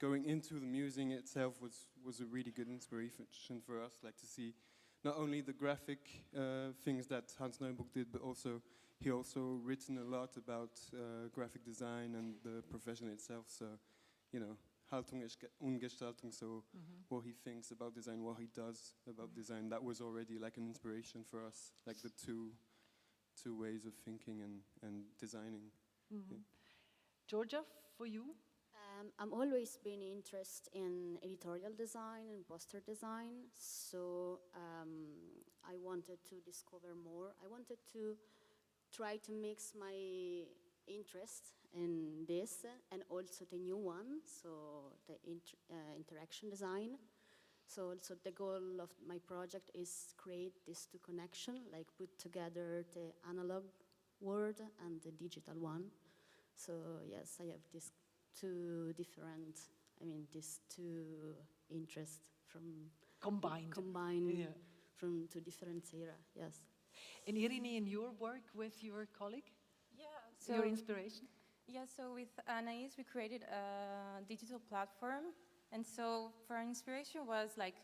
going into the museum itself was a really good inspiration for us, like to see not only the graphic things that Hans Neubad did, but also he also written a lot about graphic design and the profession itself. So, you know, Haltung und Gestaltung, so what he thinks about design, what he does about design, that was already like an inspiration for us, like the two ways of thinking and designing. Yeah. Georgia, for you? I'm always been interested in editorial design and poster design, so I wanted to discover more. I wanted to try to mix my interest in this and also the new one, so the interaction design. So also the goal of my project is create these two connections, like put together the analog world and the digital one. So yes, I have these two interests from combined from two different eras, yes. And Irini, in your work with your colleague? So your inspiration? Yeah, so with Anaïs, we created a digital platform. And so for our inspiration was like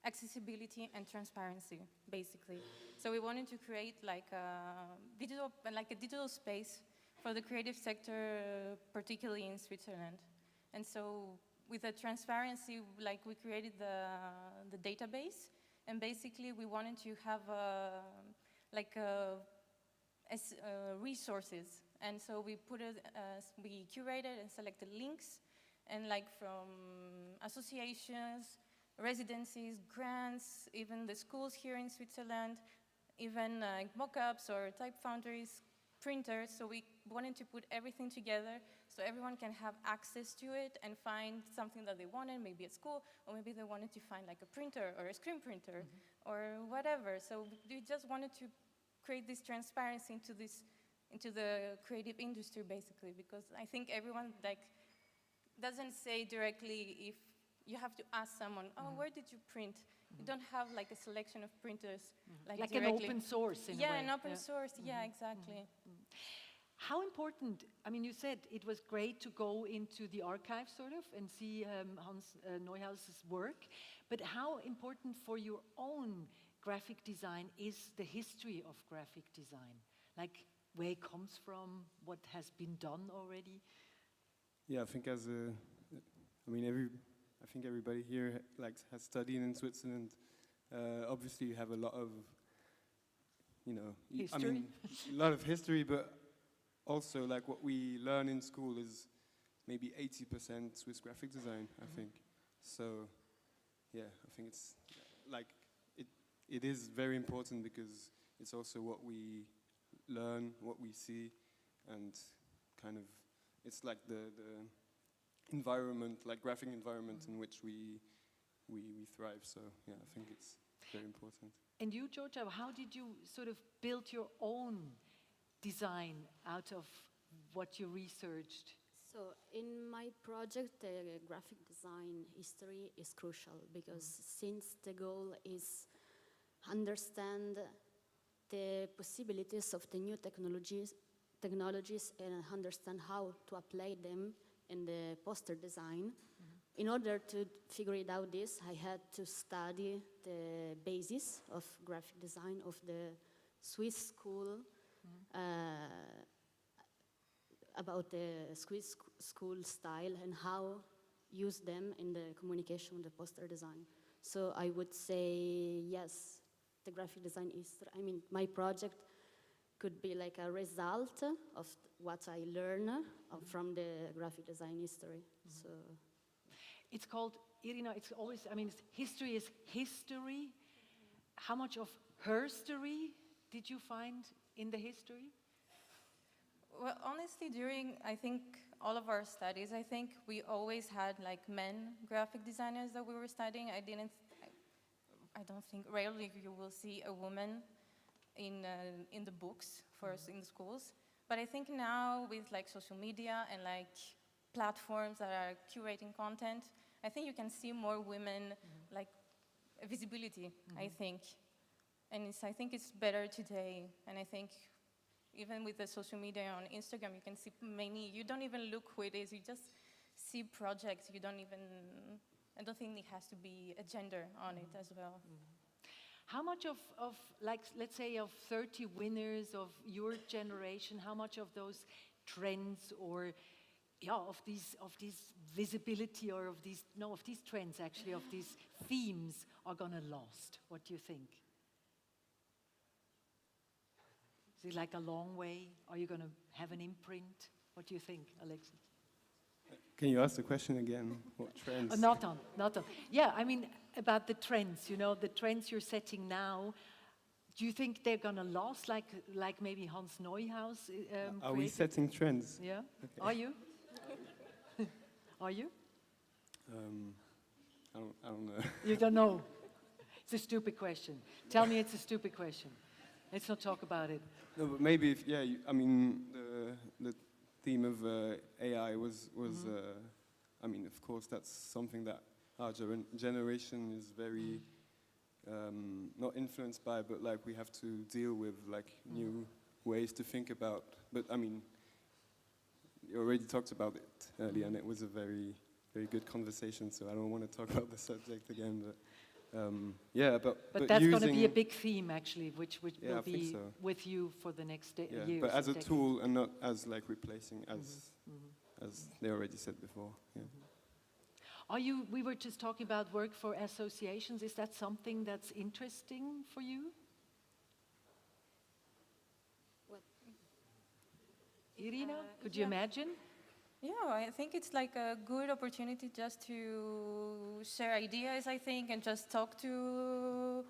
accessibility and transparency, basically. So we wanted to create like a digital space for the creative sector, particularly in Switzerland. And so with the transparency, like we created the database, and basically we wanted to have resources. And so we we curated and selected links, and like from associations, residencies, grants, even the schools here in Switzerland, even mock-ups or type foundries, printers. So we wanted to put everything together so everyone can have access to it and find something that they wanted, maybe at school, or maybe they wanted to find like a printer or a screen printer or whatever. So we just wanted to create this transparency into the creative industry, basically, because I think everyone doesn't say directly. If you have to ask someone, oh, where did you print? You don't have like a selection of printers Like directly. an open source in a way. An open source, yeah, exactly. How important, I mean, you said it was great to go into the archive sort of and see Hans Neuhaus's work, but how important for your own graphic design is the history of graphic design? Like where it comes from, what has been done already? Yeah, I think I think everybody here has studied in Switzerland. Obviously, you have a lot of, history. A lot of history, but also like what we learn in school is maybe 80% Swiss graphic design, I think. So, yeah, I think it's like it is very important because it's also what we learn, what we see, and kind of it's like the environment, like graphic environment in which we thrive. So yeah, I think it's very important. And you, Georgia, how did you sort of build your own design out of what you researched? So in my project, the graphic design history is crucial because since the goal is understand the possibilities of the new technologies and understand how to apply them in the poster design. In order to figure it out I had to study the basis of graphic design of the Swiss school, about the Swiss school style and how use them in the communication of the poster design. So I would say yes, the graphic design is, my project could be like a result of what I learned from the graphic design history. So it's called, Irina, it's always, history is history. How much of herstory did you find in the history? Well, honestly, during, I think, all of our studies, I think we always had like men graphic designers that we were studying. I don't think, rarely you will see a woman in the books for us in the schools. But I think now with like social media and like platforms that are curating content, I think you can see more women like visibility, I think. And I think it's better today. And I think even with the social media on Instagram, you can see many, you don't even look who it is, you just see projects, you don't even, I don't think it has to be a gender on it as well. How much of like, let's say of 30 winners of your generation, how much of those trends or of these visibility or of these trends actually, of these themes are gonna last? What do you think? Is it like a long way? Are you gonna have an imprint? What do you think, Alexis? Can you ask the question again? What trends? Not on. Yeah, I mean, about the trends, you know, the trends you're setting now, do you think they're gonna last like maybe Hans Neuhaus Are we setting trends? Yeah. Okay. Are you? Are you? I don't know. You don't know? It's a stupid question. Tell me it's a stupid question. Let's not talk about it. No, but maybe if, I mean, the theme of AI was I mean, of course, that's something that our generation is very not influenced by, but like we have to deal with like new ways to think about. But I mean, you already talked about it earlier, and it was a very, very good conversation. So I don't want to talk about the subject again, but but that's going to be a big theme actually, which will be so. with you for the next years. But as a tool and not as like replacing, as they already said before. Yeah. We were just talking about work for associations. Is that something that's interesting for you? What? Irina, could you imagine? Yeah, I think it's like a good opportunity just to share ideas, I think, and just talk to,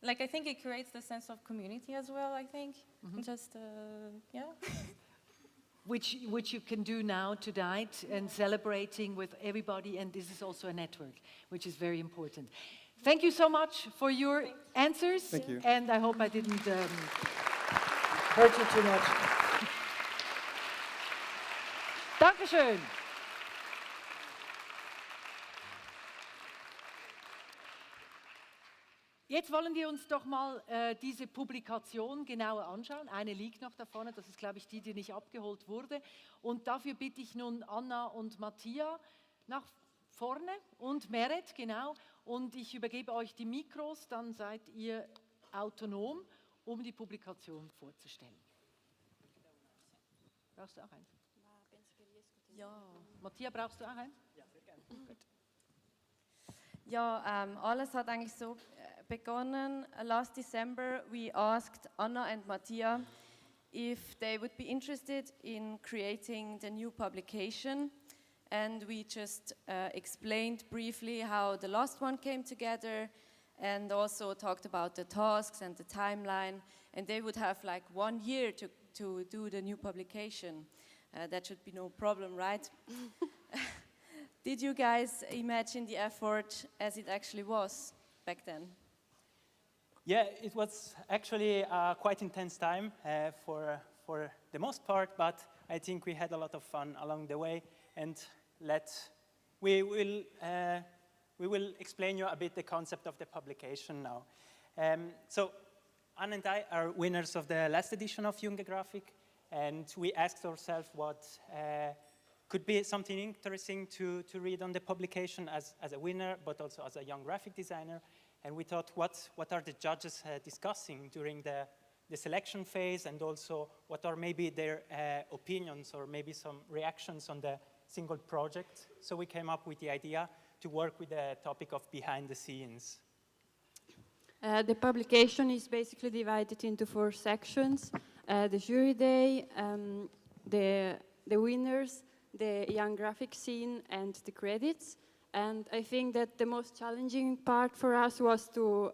like, I think it creates the sense of community as well, I think. Just, yeah. Which you can do now tonight and celebrating with everybody, and this is also a network, which is very important. Thank you so much for your answers. Thank you. And I hope I didn't hurt you too much. Dankeschön. Jetzt wollen wir uns doch mal diese Publikation genauer anschauen. Eine liegt noch da vorne, das ist, glaube ich, die nicht abgeholt wurde. Und dafür bitte ich nun Anna und Matthias nach vorne und Meret, genau. Und ich übergebe euch die Mikros, dann seid ihr autonom, um die Publikation vorzustellen. Brauchst du auch eins? Ja. Matthias, brauchst du auch eins? Ja, sehr gerne. Gut. Ja, alles hat eigentlich so begonnen. Last December we asked Anna and Matthias if they would be interested in creating the new publication, and we just explained briefly how the last one came together and also talked about the tasks and the timeline, and they would have like 1 year to do the new publication. That should be no problem, right? Did you guys imagine the effort as it actually was back then? Yeah, it was actually a quite intense time for the most part, but I think we had a lot of fun along the way, and we will explain you a bit the concept of the publication now. So Anna and I are winners of the last edition of Junge Grafik, and we asked ourselves what could be something interesting to read on the publication as a winner, but also as a young graphic designer. And we thought, what are the judges discussing during the selection phase, and also what are maybe their opinions or maybe some reactions on the single project. So we came up with the idea to work with the topic of behind the scenes. The publication is basically divided into 4 sections. The jury day, the winners, the young graphic scene, and the credits. And I think that the most challenging part for us was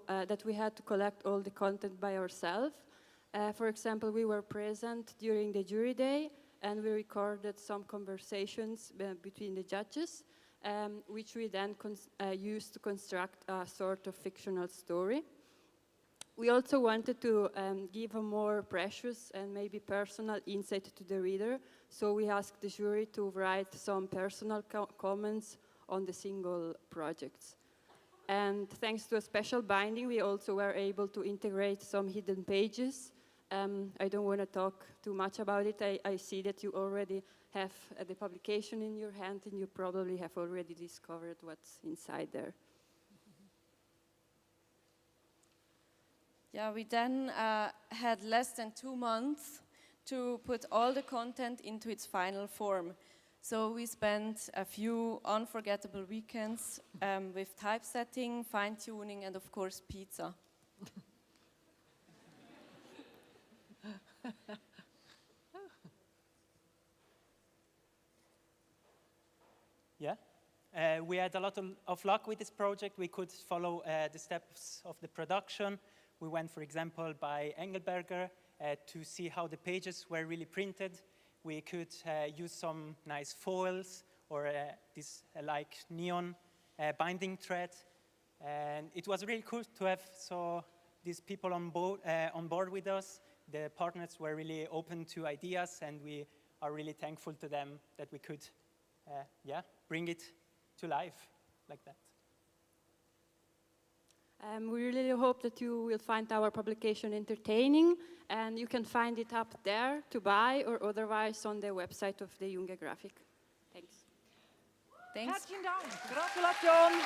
that we had to collect all the content by ourselves. For example, we were present during the jury day, and we recorded some conversations between the judges, which we then used to construct a sort of fictional story. we also wanted to give a more precious and maybe personal insight to the reader. So we asked the jury to write some personal comments on the single projects. And thanks to a special binding, we also were able to integrate some hidden pages. I don't want to talk too much about it. I see that you already have the publication in your hand, and you probably have already discovered what's inside there. Yeah, we then had less than 2 months to put all the content into its final form. So we spent a few unforgettable weekends with typesetting, fine-tuning, and of course pizza. Yeah, we had a lot of luck with this project. We could follow the steps of the production. We went, for example, by Engelberger to see how the pages were really printed. We could use some nice foils or this like neon binding thread. And it was really cool to have these people on board with us. The partners were really open to ideas, and we are really thankful to them that we could bring it to life like that. We really hope that you will find our publication entertaining, and you can find it up there to buy or otherwise on the website of the Junge Grafik. Thanks. Thanks. Herzlichen Dank. Gratulation.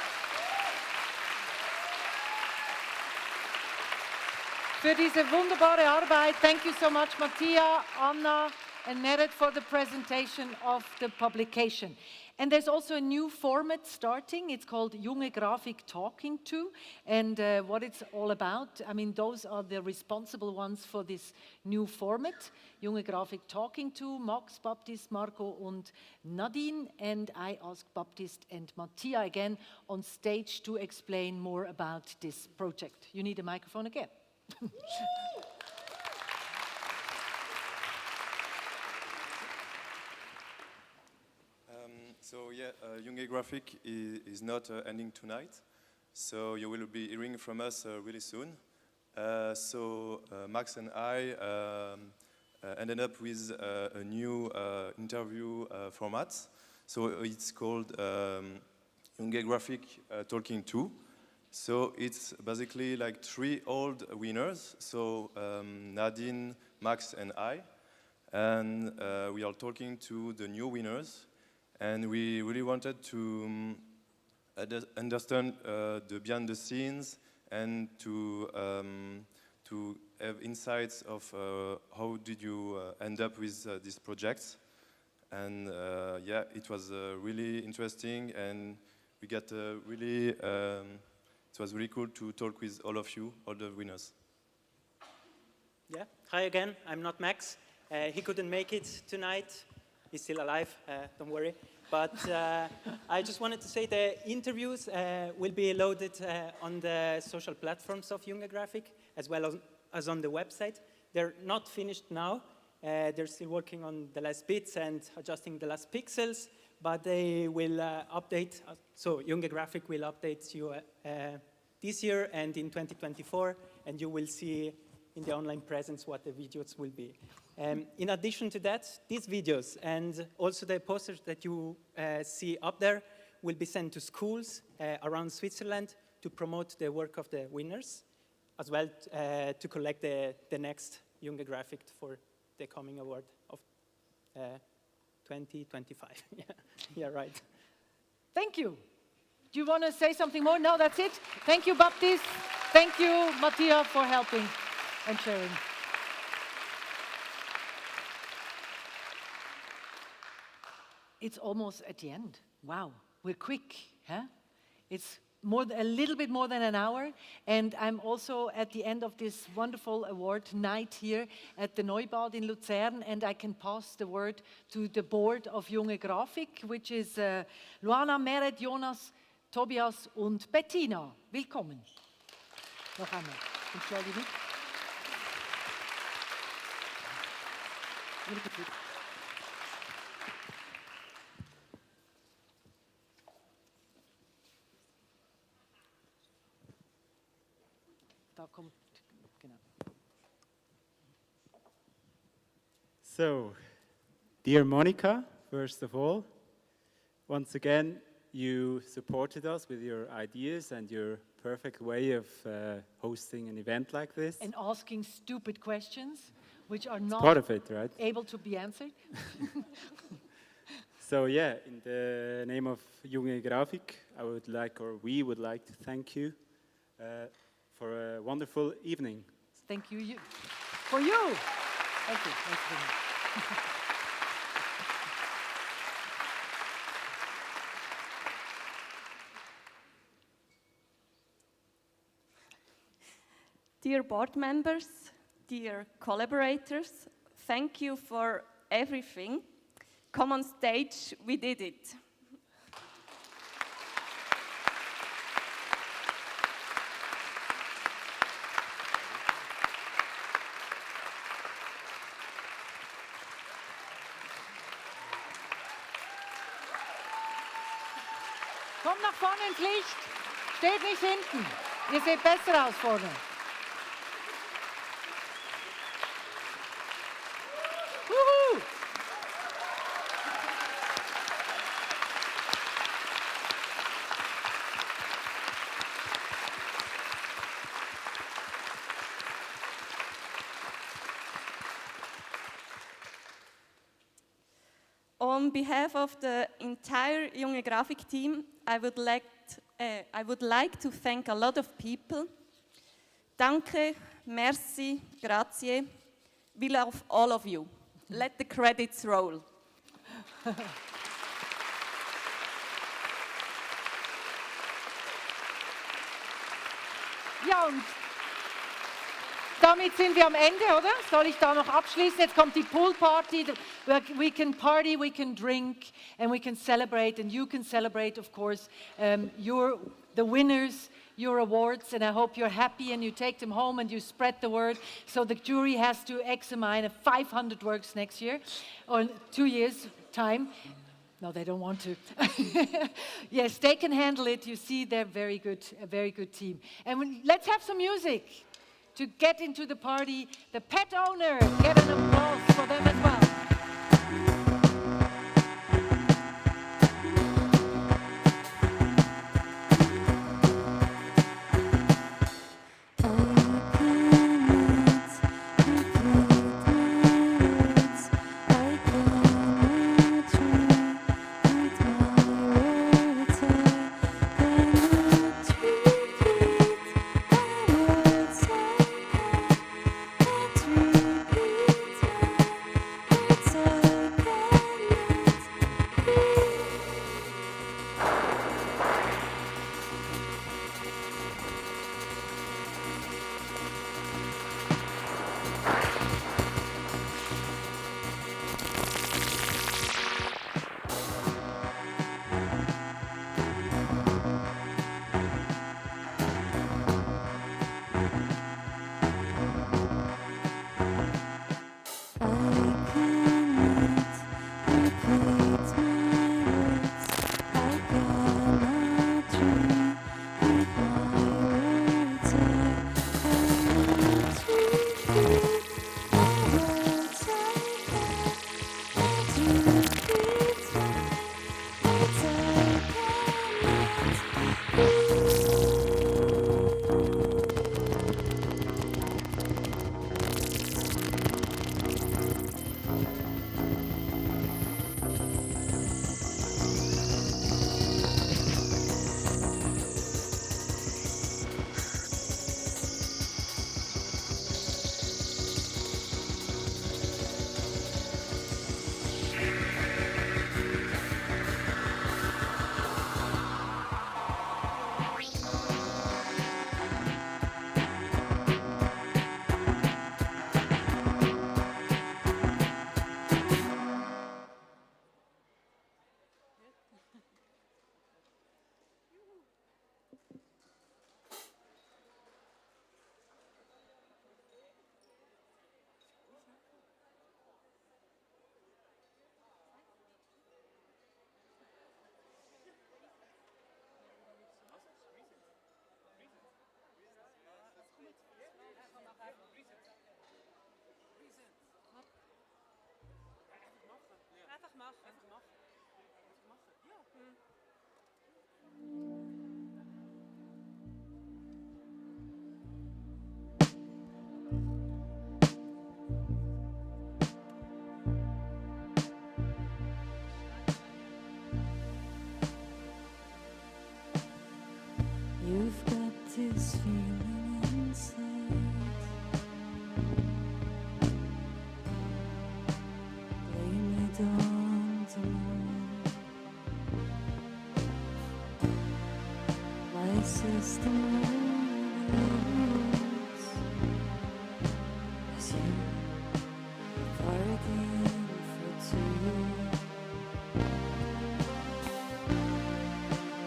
Für diese wunderbare Arbeit. Thank you so much, Mattia, Anna, and Merit for the presentation of the publication. And there's also a new format starting. It's called Junge Grafik Talking To. And what it's all about, I mean, those are the responsible ones for this new format. Junge Grafik Talking To, Max, Baptist, Marco und Nadine. And I asked Baptist and Mattia again on stage to explain more about this project. You need a microphone again. So yeah, Junge Grafik is not ending tonight, so you will be hearing from us really soon. Max and I ended up with a new interview format. So it's called Junge Grafik Talking To. So it's basically like 3 old winners, so Nadine, Max and I. And we are talking to the new winners. And we really wanted to understand the behind the scenes and to have insights of how did you end up with this project. And yeah, it was really interesting, and we got really, it was really cool to talk with all of you, all the winners. Yeah, hi again, I'm not Max. He couldn't make it tonight. He's still alive, don't worry. But I just wanted to say the interviews will be loaded on the social platforms of Junge Grafik, as well as on the website. They're not finished now. They're still working on the last bits and adjusting the last pixels, but they will update. So Junge Grafik will update you this year and in 2024, and you will see in the online presence what the videos will be. In addition to that, these videos and also the posters that you see up there will be sent to schools around Switzerland to promote the work of the winners, as well to collect the next Junge Grafik for the coming award of 2025. Yeah, right. Thank you. Do you want to say something more? No, that's it. Thank you, Baptiste. Thank you, Mattia, for helping and sharing. It's almost at the end. Wow, we're quick, huh? It's a little bit more than an hour, and I'm also at the end of this wonderful award night here at the Neubad in Lucerne, and I can pass the word to the board of Junge Grafik, which is Luana, Meret, Jonas, Tobias und Bettina. Willkommen. Noch einmal. Entschuldigung. Da kommt Genau. So, dear Monica, first of all, once again, you supported us with your ideas and your perfect way of hosting an event like this. And asking stupid questions, which are It's not part of it, right? able to be answered. So yeah, in the name of Junge Grafik, we would like to thank you for a wonderful evening. Thank you. For you. Thank you. Thanks very much. Dear board members, dear collaborators, thank you for everything. Come on stage, we did it. Kommt nach vorne ins Licht. Steht nicht hinten. Ihr seht besser aus vorne. Woohoo! On behalf of the entire Junge Grafik team, I would like to thank a lot of people. Danke, merci, grazie. We love all of you. Let the credits roll. Ja, und damit sind wir am Ende, oder? Soll ich da noch abschließen? Jetzt kommt die Poolparty. We can party, we can drink, and we can celebrate. And you can celebrate, of course, the winners, your awards. And I hope you're happy and you take them home and you spread the word. So the jury has to examine 500 works next year, or 2 years' time. No, they don't want to. Yes, they can handle it. You see, they're a very good team. And let's have some music to get into the party. The pet owner, get an applause for them as well. Repeat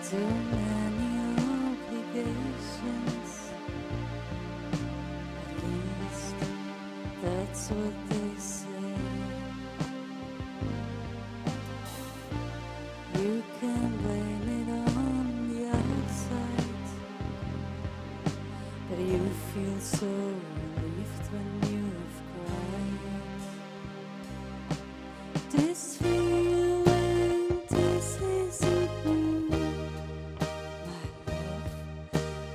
too many obligations. At least that's what they say. You can blame it on the outside, but you feel so relieved when you've cried. This feeling, this isn't new, my love.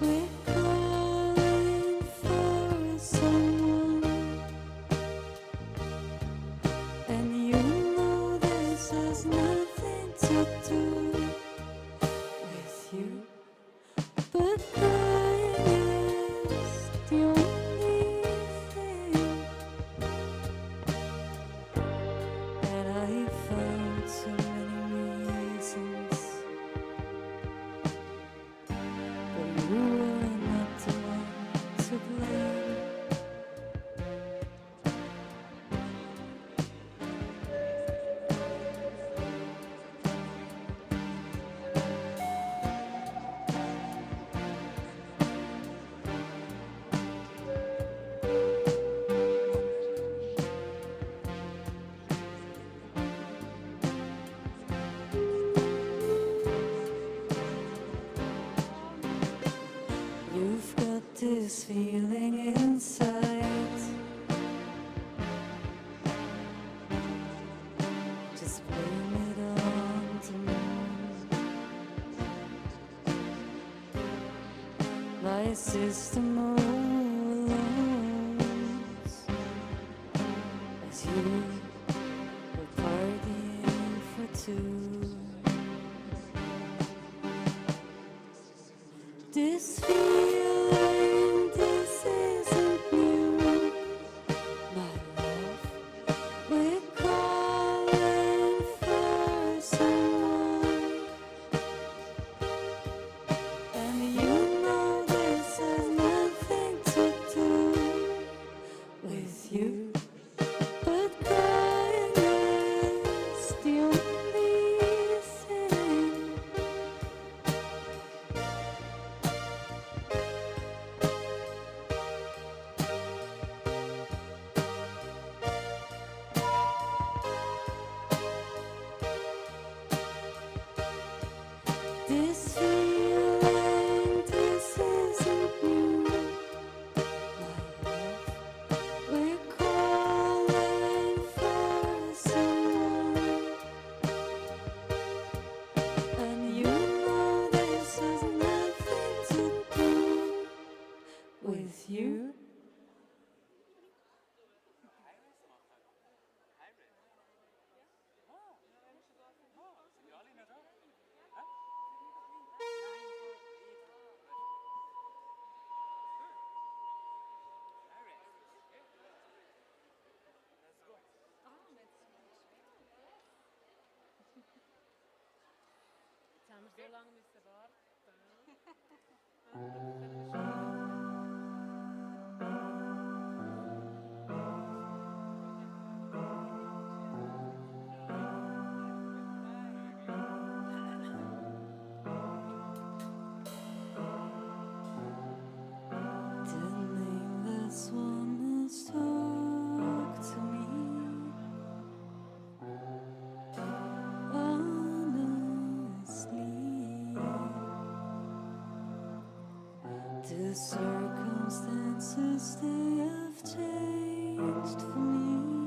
We're calling for someone, and you know this has nothing to do with you, but crying is the only thing. And I found so many reasons, but you were not the one to blame. You've got this feeling inside. Just blame it on the moon. My system overloads as you were partying for two. This feeling, this isn't new, my love. We're calling for someone, and you know this has nothing to do with you, but crying is the only thing. This feeling, this isn't new, my love. We're calling for someone, and you know this has nothing to do with you. Jetzt haben wir so lange müssen warten. The nameless one has talked to me honestly. The circumstances, they have changed for me.